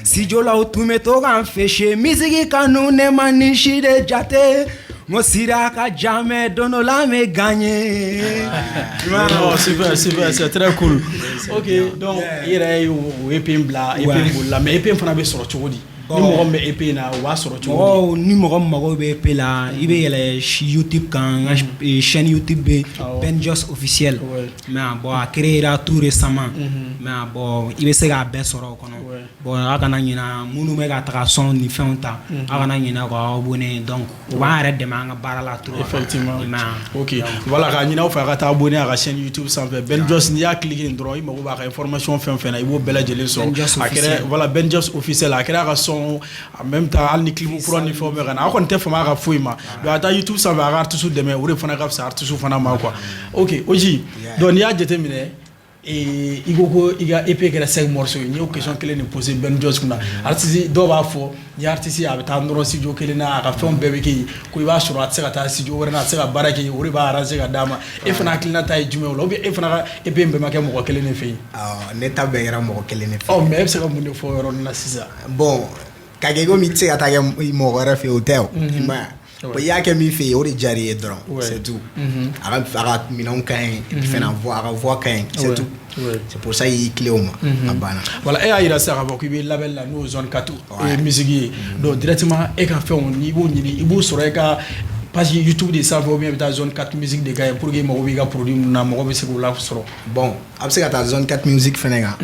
Speaker 2: studio la u tun bɛ to k'an fêcher misiki kanu ne ma ni si de jate n ko sira ka jan mais don dɔ la n bɛ gagner.
Speaker 1: super c'est très cool ok donc i yɛrɛ ye o EP in bila EP in bolila mais EP in fana bɛ sɔrɔ cogo di ni mɔgɔ min bɛ EP in na o b'a sɔrɔ cogo di
Speaker 2: ni mɔgɔ min mago bɛ EP la i bɛ yɛlɛ YouTube kan n ka chaîne YouTube bɛ Benjos officiel mais bon a créera tout récemment mais bon i bɛ se k'a bɛɛ sɔrɔ o kɔnɔ bon a kana ɲinɛ minnu bɛ ka taga son ni fɛnw ta a kana ɲinɛ k'aw abonné donc u b'an yɛrɛ dɛmɛ an ka baara la trop
Speaker 1: effectivement ok voilà k'a ɲinɛ aw fɛ a ka taa abonné a ka chaîne YouTube sanfɛ Benjos n'i y'a cliquer dɔrɔn i mago b'a ka information fɛn fɛn na i b'o bɛɛ lajɛlen sɔrɔ a kɛra voilà Benjos officiel a kɛra a ka son en même temps hali ni clip kura ni fɛnw bɛ ka na a kɔni tɛ fama a ka foyi ma donc a taa YouTube sanfɛ a ka artiste dɛmɛ o de fana ka fisa artiste fana ma quoi ok Oji donc n'i y'a jateminɛ i ko i ka EP kɛra 5 morceaux ye n y'o question kelen de poser Benjos kunna artiste dɔw b'a fɔ ni artiste a bɛ taa nɔrɔ studio kelen na a ka fɛnw bɛɛ bɛ kɛ yen ko i b'a sɔrɔ a tɛ se ka taa studio wɛrɛ na a tɛ se ka baara kɛ yen o de b'a arranger ka d'a ma e fana hakilinata ye jumɛn o la ou bien e fana ka EP in bɛɛ ma kɛ mɔgɔ kelen de fɛ yen
Speaker 3: ne ta bɛɛ kɛra mɔgɔ kelen de fɛ
Speaker 1: mais e bɛ se ka mun de fɔ o yɔrɔ nin na sisan
Speaker 3: bon ka kɛ komi i tɛ se ka taa kɛ mɔgɔ wɛrɛ fɛ yen o tɛ o i m'a ye bon i y'a kɛ min fɛ yen o de diyara i ye dɔrɔn c'est tout a ka minɛnw ka ɲi et puis fana a ka voix ka ɲi c'est tout c'est pour ça y'i clé o ma a banna
Speaker 1: voilà e y'a yira sisan k'a fɔ k'i bɛ label la n'o ye zone 4 musique ye donc directement e ka fɛnw n'i b'o ɲini i b'o sɔrɔ e ka page YouTube de sanfɛ ou bien i bɛ taa zone 4 musique de kan ye pour que mɔgɔ b'i ka produit mun na mɔgɔ bɛ se k'o la sɔrɔ
Speaker 3: bon a bɛ se ka taa zone 4 musique fɛnɛ kan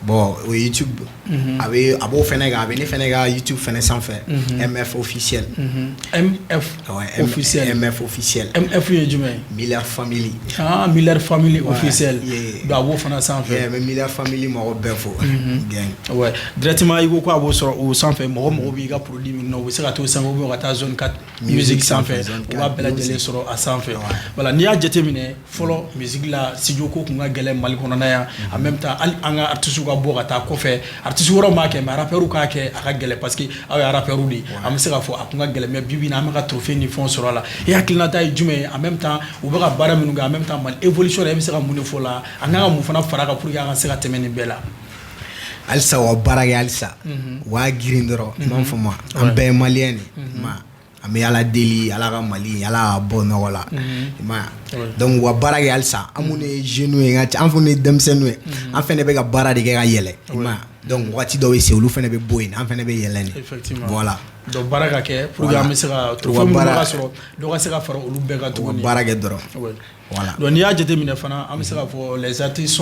Speaker 3: bon o YouTube a b'o fɛnɛ kan a bɛ ne fɛnɛ ka YouTube fɛnɛ sanfɛ MF officiel MF officiel
Speaker 1: MF ye jumɛn ye
Speaker 3: Miller Family
Speaker 1: Miller Family officiel donc a b'o fana sanfɛ
Speaker 3: mais Miller Family mɔgɔ bɛɛ fo bien
Speaker 1: ouais directement i ko a b'o sɔrɔ o sanfɛ mɔgɔ b'i ka produit min na o bɛ se ka t'o sanfɛ ou bien ka taa zone 4 musique sanfɛ u b'a bɛɛ lajɛlen sɔrɔ a sanfɛ voilà n'i y'a jateminɛ fɔlɔ musique la studio ko tun ka gɛlɛn Mali kɔnɔna yan en même temps hali an ka artistes ka bɔ ka taa kɔfɛ artiste wɛrɛw m'a kɛ mais rappeurs k'a kɛ a ka gɛlɛn parce que aw ye rappeurs de an bɛ se k'a fɔ a tun ka gɛlɛn mais bi bi in na an bɛ ka trophée ni fɛnw sɔrɔ a la e hakilinata ye jumɛn ye en même temps u bɛ ka baara minnu kɛ en même temps Mali évolution yɛrɛ e bɛ se ka mun de fɔ o la an kan ka mun fana fara a kan pour que an ka se ka tɛmɛ nin bɛɛ la
Speaker 3: halisa wa baara kɛ halisa u b'a girin dɔrɔn i m'a faamu an bɛɛ ye maliyɛn de ma an bɛ ala deli ala ka Mali ala ka bɔ nɔgɔ la i m'a ye donc u ka baara kɛ halisa an minnu ye jeunes ye an fana ye denmisɛnninw ye an fana bɛ ka baara de kɛ ka yɛlɛ i m'a ye donc wagati dɔw bɛ se olu fana bɛ bɔ yen an fana bɛ yɛlɛ nin voilà
Speaker 1: donc baara ka kɛ pour que an bɛ se ka trophée minnu ka sɔrɔ dɔ ka se ka fara olu bɛɛ kan tuguni
Speaker 3: baara kɛ dɔrɔn
Speaker 1: voilà donc n'i y'a jateminɛ fana an bɛ se ka fɔ les artistes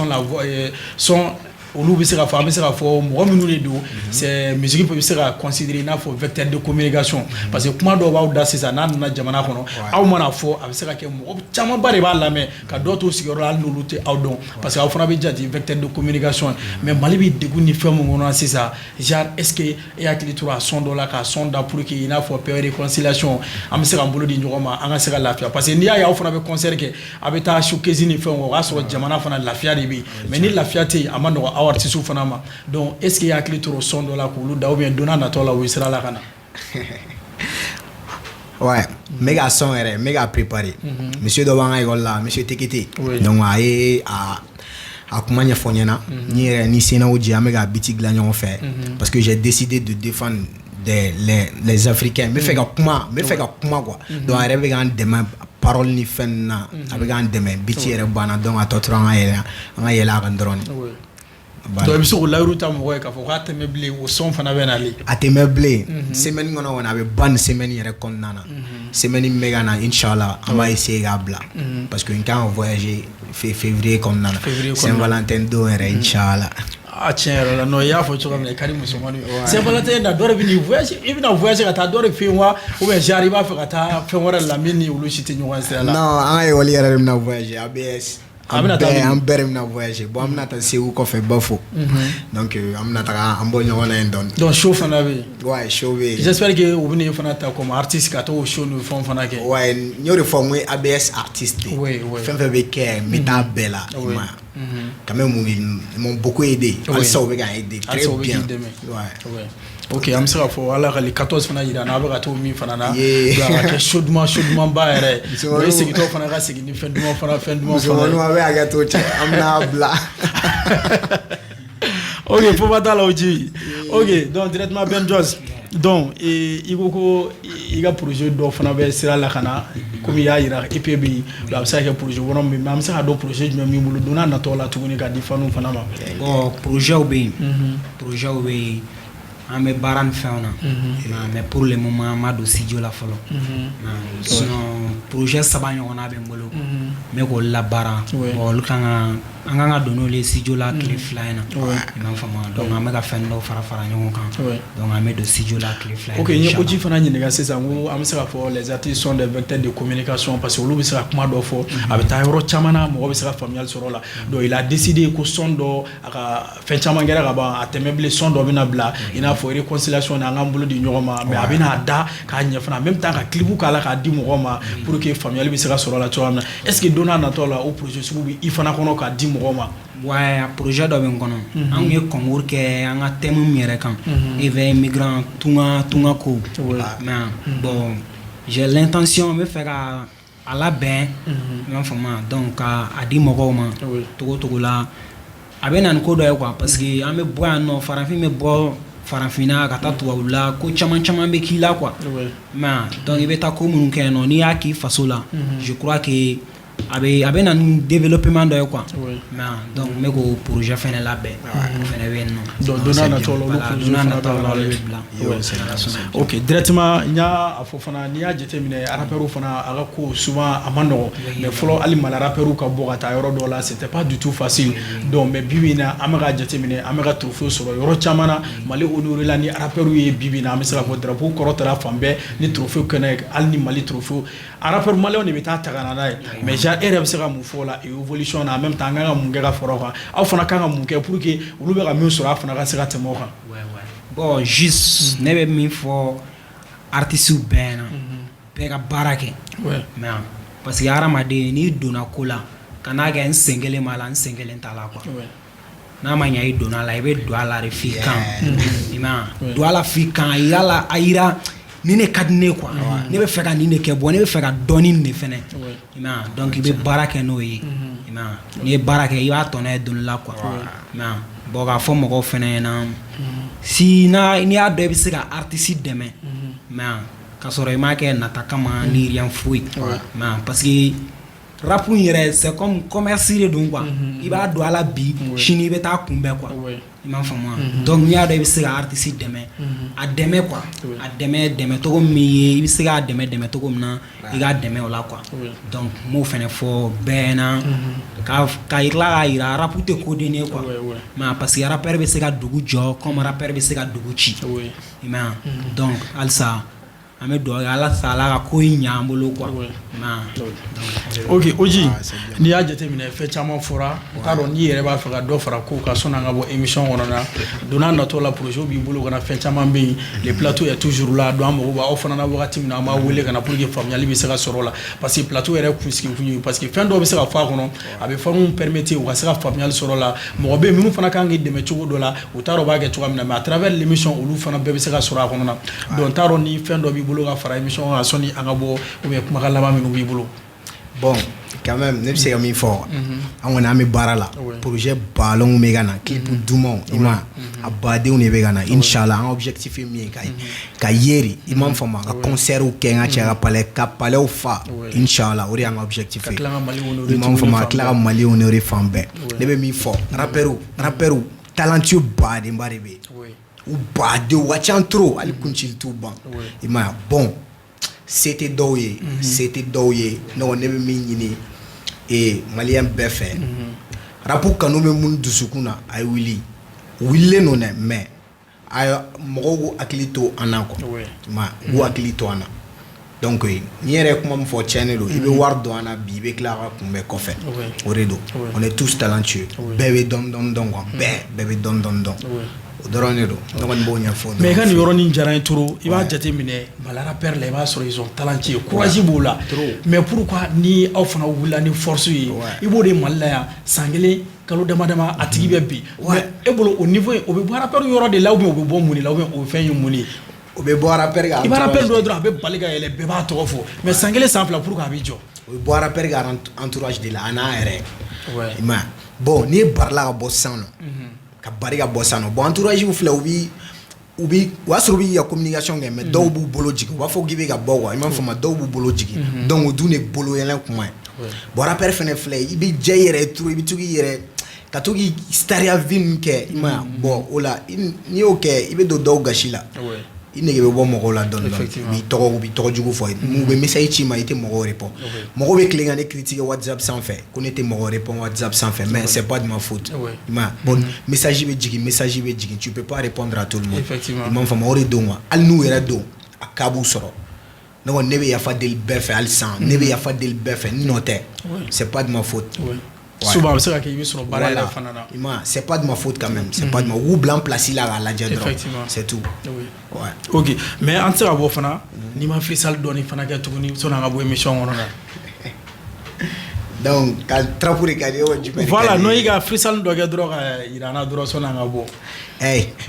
Speaker 1: sont olu bɛ se ka fɔ an bɛ se ka fɔ mɔgɔ minnu de don c'est musique bɛ se ka considérer n'a fɔ vecteur de communication parce que kuma dɔw b'aw da sisan n'a nana jamana kɔnɔ aw mana fɔ a bɛ se ka kɛ mɔgɔ camanba de b'a lamɛn ka dɔw to sigiyɔrɔ la hali n'olu tɛ aw dɔn parce que aw fana bɛ jate vecteur de communication mais Mali bɛ degun ni fɛn mun kɔnɔ sisan genre est-ce que e hakili tora son dɔ la ka son da pour que i n'a fɔ paix et réconciliation an bɛ se k'an bolo di ɲɔgɔn ma an ka se ka lafiya parce que n'i y'a ye aw fana bɛ concert kɛ a bɛ taa showcase ni fɛnw o y'a sɔrɔ jamana fana lafiya de bɛ yen mais ni lafiya tɛ yen a ma nɔgɔ aw artistes fana ma donc est-ce que i hakili tora son dɔ la k'olu da ou bien don n'a nataw la o ye sira la ka na.
Speaker 3: Ouais, méga son yɛrɛ méga préparé monsieur dɔ b'an ka école la monsieur Tekete donc a ye a kuma ɲɛfɔ n ɲɛna ni yɛrɛ ni Senawo Ji an bɛ ka biti dilan ɲɔgɔn fɛ parce que j'ai décidé de défendre les Africains n bɛ fɛ ka kuma quoi donc a yɛrɛ bɛ k'an dɛmɛ parole ni fɛn na a bɛ k'an dɛmɛ biti yɛrɛ banna donc a tɔ tora an ka yɛlɛ a kan dɔrɔn
Speaker 1: donc i bɛ se k'o layiru ta mɔgɔ ye k'a fɔ k'a tɛmɛ bilen o son fana bɛ nalen
Speaker 3: a tɛmɛ bilen semaine kɔnɔ kɔni a bɛ ban nin semaine yɛrɛ kɔnɔna na semaine min bɛ ka na inchallah an b'a essayer k'a bila parce que n kan ka voyager février kɔnɔna na Saint-Valentin don yɛrɛ inchallah
Speaker 1: a tiɲɛ yɛrɛ la non i y'a fɔ cogo min na i ka di musomaninw ye Saint-Valentin na dɔ de bɛ n'i voyage i bɛna voyage ka taa dɔ de fɛ yen wa ou bien genre i b'a fɛ ka taa fɛn wɛrɛ la min ni olu si tɛ ɲɔgɔn sira la.
Speaker 3: non an ka école yɛrɛ de bɛna voyager ABS an bɛɛ de bɛna voyager bon an bɛna taa Segu kɔfɛ Bafo donc an bɛna taga an bɔ ɲɔgɔn na yen dɔɔni.
Speaker 1: donc show fana bɛ yen.
Speaker 3: ouais show bɛ yen.
Speaker 1: j'espère que u bɛ n'e fana ta comme artiste ka taa o show ni fɛnw fana kɛ.
Speaker 3: ouais n y'o de fɔ n ko ABS artiste de fɛn fɛn bɛ kɛ n bɛ taa bɛɛ la i ma quand même ils m'ont beaucoup aidé halisa u bɛ k'an aider très bien ouais.
Speaker 1: ok an bɛ se ka fɔ ala ka le 14 fana jira n'a bɛ ka t'o min fana na a ka kɛ show duman ba yɛrɛ o ye segintɔ fana ka segin ni fɛn duman fana
Speaker 3: musomaninw a bɛ hakɛ to cɛ an bɛna bila
Speaker 1: ok fo ba t'a la o ji ok donc directement Ben Jones donc i ko i ka projet dɔ fana bɛ sira la ka na komi i y'a jira EP bɛ yen a bɛ se ka kɛ projet wɛrɛw bɛ yen mais an bɛ se ka dɔn projet jumɛn b'i bolo don n'a nataw la tuguni ka di faniw fana ma.
Speaker 2: bon projet bɛ yen an bɛ baara ni fɛnw na mais pour le moment an ma don studio la fɔlɔ sinon projet 3 ɲɔgɔnna bɛ n bolo n bɛ k'olu labaara bon olu an kan ka don n'olu ye studio la tile 2 in na i m'a faamu donc an bɛ ka fɛn dɔw fara ɲɔgɔn kan donc an bɛ don studio la tile 2 in na.
Speaker 1: ok n ye Oji fana ɲininka sisan ko an bɛ se ka fɔ les artistes sont des vecteurs de communication parce que olu bɛ se ka kuma dɔ fɔ a bɛ taa yɔrɔ caman na mɔgɔ bɛ se ka faamuyali sɔrɔ o la donc il a décidé ko son dɔ a ka fɛn caman kɛra ka ban a tɛmɛ bilen son dɔ bɛna bila i n'a fɔ réconciliation na an k'an bolo di ɲɔgɔn ma mais a bɛna da k'a ɲɛ fana en même temps ka clip k'a la k'a di mɔgɔw ma pour que faamuyali bɛ se ka sɔrɔ a la cogoya min na est ce que don n'a nataw la o projet sugu bɛ i fana kɔnɔ k'a di mɔgɔw ma.
Speaker 2: ouais projet dɔ bɛ n kɔnɔ an ye concours kɛ an ka thème min yɛrɛ kan éveil migrant tunga ko mais bon j'ai l'intention n bɛ fɛ ka a labɛn i m'a faamu donc ka a di mɔgɔw ma togo la a bɛ na ni ko dɔ ye quoi parce que an bɛ bɔ yan nɔ farafin bɛ bɔ farafinna ka taa tubabu la ko caman bɛ k'i la quoi mais donc i bɛ taa ko minnu kɛ yen nɔ n'i y'a k'i faso la je crois que a bɛ na ni développement dɔ ye quoi mais donc n bɛ k'o projet fɛnɛ labɛn o fɛnɛ bɛ yen nɔ
Speaker 1: donc don n'a nataw la olu projet fana bɛ bila ok directement n y'a fɔ fana n'i y'a jateminɛ rappeurs fana a ka ko souvent a ma nɔgɔ mais fɔlɔ hali Mali rappeurs ka bɔ ka taa yɔrɔ dɔw la c'était pas du tout facile donc mais bi bi in na an bɛ ka jateminɛ an bɛ ka trophée sɔrɔ yɔrɔ caman na Mali honoré la ni rappeurs ye bi bi in na an bɛ se ka fɔ drapeau kɔrɔtara fan bɛɛ ni trophée kɛnɛ hali ni Mali trophée a rappeur maliyɛnw de bɛ taa ta ka na n'a ye mais genre e yɛrɛ bɛ se ka mun fɔ o la évolution na en même temps an kan ka mun kɛ ka fara o kan aw fana kan ka mun kɛ pour que olu bɛ ka min sɔrɔ a fana ka se ka tɛmɛ o kan.
Speaker 2: bon juste ne bɛ min fɔ artistes bɛɛ na bɛɛ ka baara kɛ mais parce que hadamaden n'i donna ko la ka n'a kɛ n sen kelen b'a la n sen kelen t'a la quoi n'a ma ɲɛ i donna la i bɛ don a la de f'i kan i ma don a la f'i kan a yira ni ne ka di ne quoi ne bɛ fɛ ka nin de kɛ bon ne bɛ fɛ ka dɔɔni nin de fɛnɛ i ma donc i bɛ baara kɛ n'o ye i ma n'i ye baara kɛ i b'a tɔ n'a ye don la quoi i ma bon k'a fɔ mɔgɔw fɛnɛ ɲɛna si n'i y'a dɔn i bɛ se ka artiste dɛmɛ mais ka sɔrɔ i m'a kɛ nata kama ni rien foyi mais parce que rap yɛrɛ c'est comme commerce de don quoi i b'a don a la bi sini i bɛ taa kunbɛn quoi i m'a faamu donc n'i y'a dɔn i bɛ se ka artiste dɛmɛ a dɛmɛ quoi a dɛmɛ togo min ye i bɛ se k'a dɛmɛ togo min na i k'a dɛmɛ o la quoi donc n m'o fɛnɛ fɔ bɛɛ na ka tila k'a yira rap tɛ koden ye quoi mais parce que rappeur bɛ se ka dugu jɔ comme rappeur bɛ se ka dugu ci i m'a ye donc halisa an bɛ dugawu kɛ ala sa ala ka ko in ɲɛ an bolo quoi
Speaker 1: ok Oji n'i y'a jateminɛ fɛn caman fɔra n t'a dɔn n'i yɛrɛ b'a fɛ ka dɔ fara kow kan sɔnni an ka bɔ émission kɔnɔ na donna natɔ la projet b'i bolo kana fɛn caman bɛ yen les plateaux est toujours là donc an mago b'a aw fana na wagati min na an b'a wele ka na pour que faamuyali bɛ se ka sɔrɔ o la parce que plateau yɛrɛ kunsigi kun ye parce que fɛn dɔw bɛ se ka fɔ a kɔnɔ a bɛ fɛn mun permettre u ka se ka faamuyali sɔrɔ o la mɔgɔ bɛ yen minnu fana kan k'i dɛmɛ cogo dɔ la u t'a dɔn u b'a kɛ cogoya min na mais à travers l'émission olu fana bɛɛ bɛ se ka sɔrɔ a kɔnɔ na donc n t'a dɔn ni fɛn dɔ b'i bolo ka fara émission kan sɔnni an ka bɔ ou bien kumakan laban minnu b'i bolo.
Speaker 3: Bon, quand même, ne bɛ se ka min fɔ an kɔni an bɛ baara la projet balɔnw bɛ ka na clip dumanw i ma a badenw de bɛ ka na inshallah an objectif ye min ye ka yeri i m'a faamu ka concertw kɛ n ka cɛ ka palais fa inshallah o de y'an ka objectif ye i m'a faamu ka tila ka maliyɛnw de fan bɛɛ ne bɛ min fɔ rappeurs talentueux badenba de bɛ yen u badenw ka ca trop hali kuncili t'u ban i ma ye bon. C'était doye non ne bɛ min ɲini malien bɛɛ fɛ rapu kanu bɛ mun dusukun na a ye wililen don dɛ mais mɔgɔw k'u hakili to an na quoi k'u hakili to an na donc n'i yɛrɛ ye kuma min fɔ tiɲɛ de don i bɛ wari don an na bi i bɛ tila ka kunbɛn kɔfɛ o de don on est tous talentueux bɛɛ bɛ dɔn quoi bɛɛ bɛ dɔn o dɔrɔn de don ne kɔni b'o ɲɛfɔ
Speaker 1: mais i ka nin yɔrɔnin diyara n ye trop i b'a jateminɛ mali rappeur la i b'a sɔrɔ ils ont talentueux courage b'o la mais pourquoi ni aw fana wulila ni force ye i b'o de mali la yan san kelen kalo dama a tigi bɛ bi mais e bolo o niveau o bɛ bɔ rappeur yɔrɔ de la ou bien o bɛ bɔ mun de la ou bien o fɛn ye mun ye
Speaker 3: o bɛ bɔ rappeur ka
Speaker 1: i b'a rappeur dɔ dɔrɔn a bɛ bali ka yɛlɛ bɛɛ b'a tɔgɔ fɔ mais san kelen san fila pourquoi a bɛ jɔ
Speaker 3: o bɛ bɔ rappeur ka entourage de la a n'a yɛrɛ i ma bon n'i ye barila ka bɔ sisan nɔ ka bari ka bɔ sisan nɔ bon entourage filɛ u b'a sɔrɔ u b'i ka communication kɛ mais dɔw b'u bolo jigin u b'a fɔ k'i bɛ ka bɔ quoi i m'a faamu dɔw b'u bolo jigin donc o dun de bolo yɛlɛ kuma ye bon rappeur fɛnɛ filɛ i bɛ diya i yɛrɛ trop i bɛ to k'i yɛrɛ ka to k'i staria vie min kɛ i ma bon o la n'i y'o kɛ i bɛ don dɔw gasi la i nege bɛ bɔ mɔgɔw la dɔɔni u b'i tɔgɔ jugu fɔ u bɛ message ci ma i tɛ mɔgɔw répond mɔgɔw bɛ tilen ka ne critiquer WhatsApp sanfɛ ko ne tɛ mɔgɔw répond WhatsApp sanfɛ mais c'est pas de ma faute i ma bon message bɛ jigin tu peux pas répondre à tout le monde i m'a faamu o de don wa hali n'u yɛrɛ don a cas b'u sɔrɔ ne kɔni ne bɛ yafa deli bɛɛ fɛ hali sisan ne bɛ yafa deli bɛɛ fɛ ni n'o tɛ c'est pas de ma faute.
Speaker 1: souvent a bɛ se ka kɛ i bɛ sɔrɔ baara yɛrɛ fana na
Speaker 3: c'est pas de ma faute quand même c'est pas de ma u b'u place la k'a lajɛ dɔrɔn c'est tout
Speaker 1: ok mais an tɛ se ka bɔ fana n'i ma freestyle dɔɔni fana kɛ tuguni sɔnni an ka bɔ émission kɔnɔ na
Speaker 3: donc ka trapu de ka di o jumɛn
Speaker 1: voilà n'o y'i ka freestyle dɔ kɛ dɔrɔn ka yira an na dɔrɔn sɔnni an ka bɔ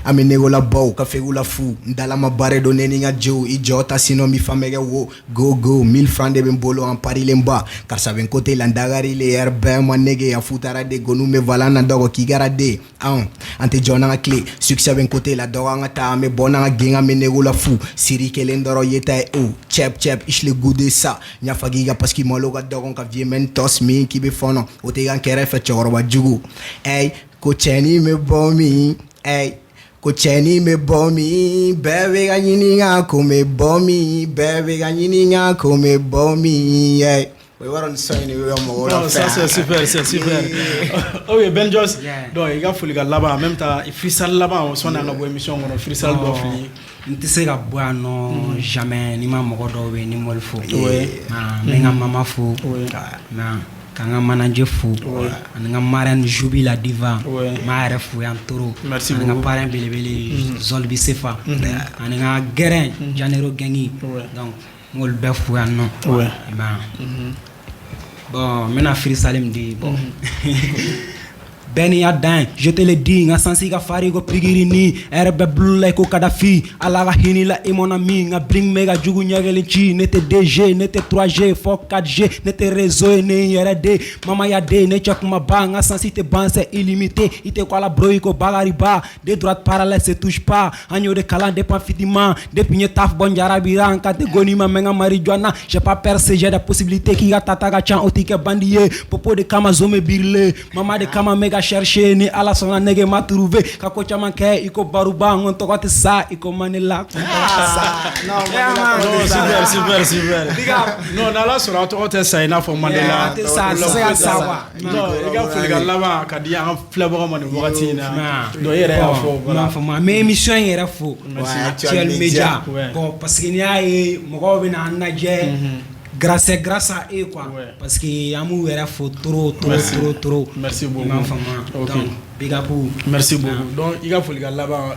Speaker 3: an bɛ nego la baw ka fegu la fu n dala ma baara dɔn ne ni n ka jɛw i jɔ ta sinon mi fan bɛ kɛ wo go 1000 francs de bɛ n bolo an parilen ba karisa bɛ n côté la n dagarilen yɛrɛ bɛɛ ma nege a futara de gonu bɛ valan na dɔgɔ k'i kɛra de an tɛ jɔ n'an ka tile succès bɛ n côté la dɔgɔ an ka taa an bɛ bɔ n'an ka gen an bɛ nego la fu siri kelen dɔrɔn ye ta ye o cɛp isle gude sa n y'a fɔ k'i ka parce que malo ka dɔgɔn ka vie mɛn tos min k'i bɛ fɔnɔ o tɛ kan kɛrɛfɛ cɛkɔrɔba jugu ko cɛnin bɛ bɔ min ko cɛnin bɛ bɔ min bɛɛ bɛ ka ɲininka ko n bɛ bɔ min bɛɛ bɛ ka ɲininka ko n bɛ bɔ min o ye yɔrɔ nin sɔn in de bɛ mɔgɔw la fɛ
Speaker 1: ça c'est super ok Ben Joss donc i ka foli ka laban en même temps freestyle laban sɔnni an ka bɔ émission kɔnɔ freestyle dɔ fili
Speaker 2: n tɛ se ka bɔ yan nɔ jamais ni ma mɔgɔ dɔw bɛ yen ni m'olu fo n bɛ n ka mama fo ka n ka manager fo ani n ka marraine Joubi la diva n b'a yɛrɛ fo yan toro ani n ka parrain belebele Zolbi Sefa ani n ka gɛrɛn Janero Gengi donc n k'olu bɛɛ fo yan nɔ bon n bɛna freestyle min di bon Benny Adin, je te le dis, nga sansi ka fari ko pigirini, RB Blue like ko Kadhafi, ala ka hini la et mon ami, nga bring mega jugu nyagele chi, nete DG, nete 3G, fuck 4G, nete réseau ne RD, mama ya de, ne check ma ba, nga sansi te ban c'est illimité, ite kwa la bro ko bagariba, de droite parallèle se touche pas, agneau de calan dépend fitima, depuis nye taf bon jarabira, en catégorie ma menga marijuana, j'ai pas percé, j'ai des possibilités qui a tataga chan otike bandier, popo de kama zome birle, mama de kama mega chercher, ni ala sona nege ma trouvé, kako chaman ke, iko baruba, on tokote sa, iko manila,
Speaker 3: Non,
Speaker 1: super. Non, nala sura tokote sa ina fo Mandela. Non, iga fuliga laba kadi an flavor man wakati na. Do yere ya fo voilà.
Speaker 2: Mais émission yere fo. Actuel média.
Speaker 1: Ouais.
Speaker 2: Bon parce que ni ay mo be na naje. Grâce à eux quoi.
Speaker 1: Ouais.
Speaker 2: Parce que amu yere fo trop.
Speaker 1: Merci beaucoup.
Speaker 2: Donc big up.
Speaker 1: Merci beaucoup. Donc iga fuliga laba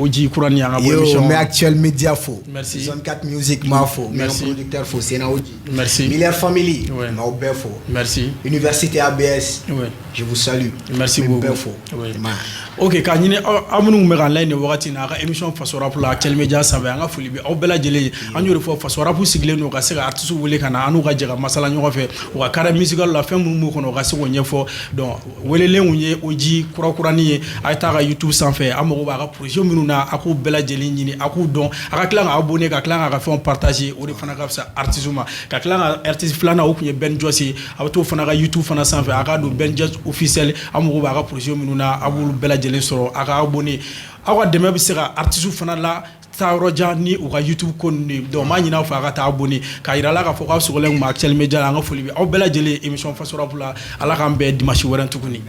Speaker 1: oji kurani anga émission.
Speaker 3: Mais actuel média faux.
Speaker 1: Merci.
Speaker 3: Zone 4 music ma faux. Mais
Speaker 1: Merci.
Speaker 3: producteur faux, c'est na Oji.
Speaker 1: Merci.
Speaker 3: Miller Family,
Speaker 1: Ouais.
Speaker 3: ma Ober faux.
Speaker 1: Merci.
Speaker 3: Université ABS,
Speaker 1: Ouais.
Speaker 3: je vous salue.
Speaker 1: Merci
Speaker 3: Mais
Speaker 1: beaucoup.
Speaker 3: Ober faux.
Speaker 1: Ouais.
Speaker 3: Ma-
Speaker 1: Ok, ka ñine amunu me kan layne wakati na ka émission faso rap la quel média ça va nga fuli bi aw bela jele anyo fo faso rap sigle no ka se ka artiste wele kana anu ka jega masala ñoko fe wa kara musical la fem mu ko no ka se ko ñefo donc welele unye oji kura ni ay ta ka YouTube sans fait amoko ba ka projet minu na aku bela jele ñini aku don aka kila nga abonné ka kila nga fait partager o de fana ka sa artiste ma ka kila nga artiste flana o kunye Ben Jossi abato fana ka YouTube fana sans fait aka do Ben Jossi officiel amoko ba ka projet minu na abulu bela jele soro aka abonné awa deme bi se ka artiste fana la taroja ni u ka YouTube ko ni do ma nyina fa ka ta abonné ka ira la ka fo ka sogolen ma actuel media la nga foli bi aw bela jele émission faso rap la ala kan be dimanche wɛrɛ tukuni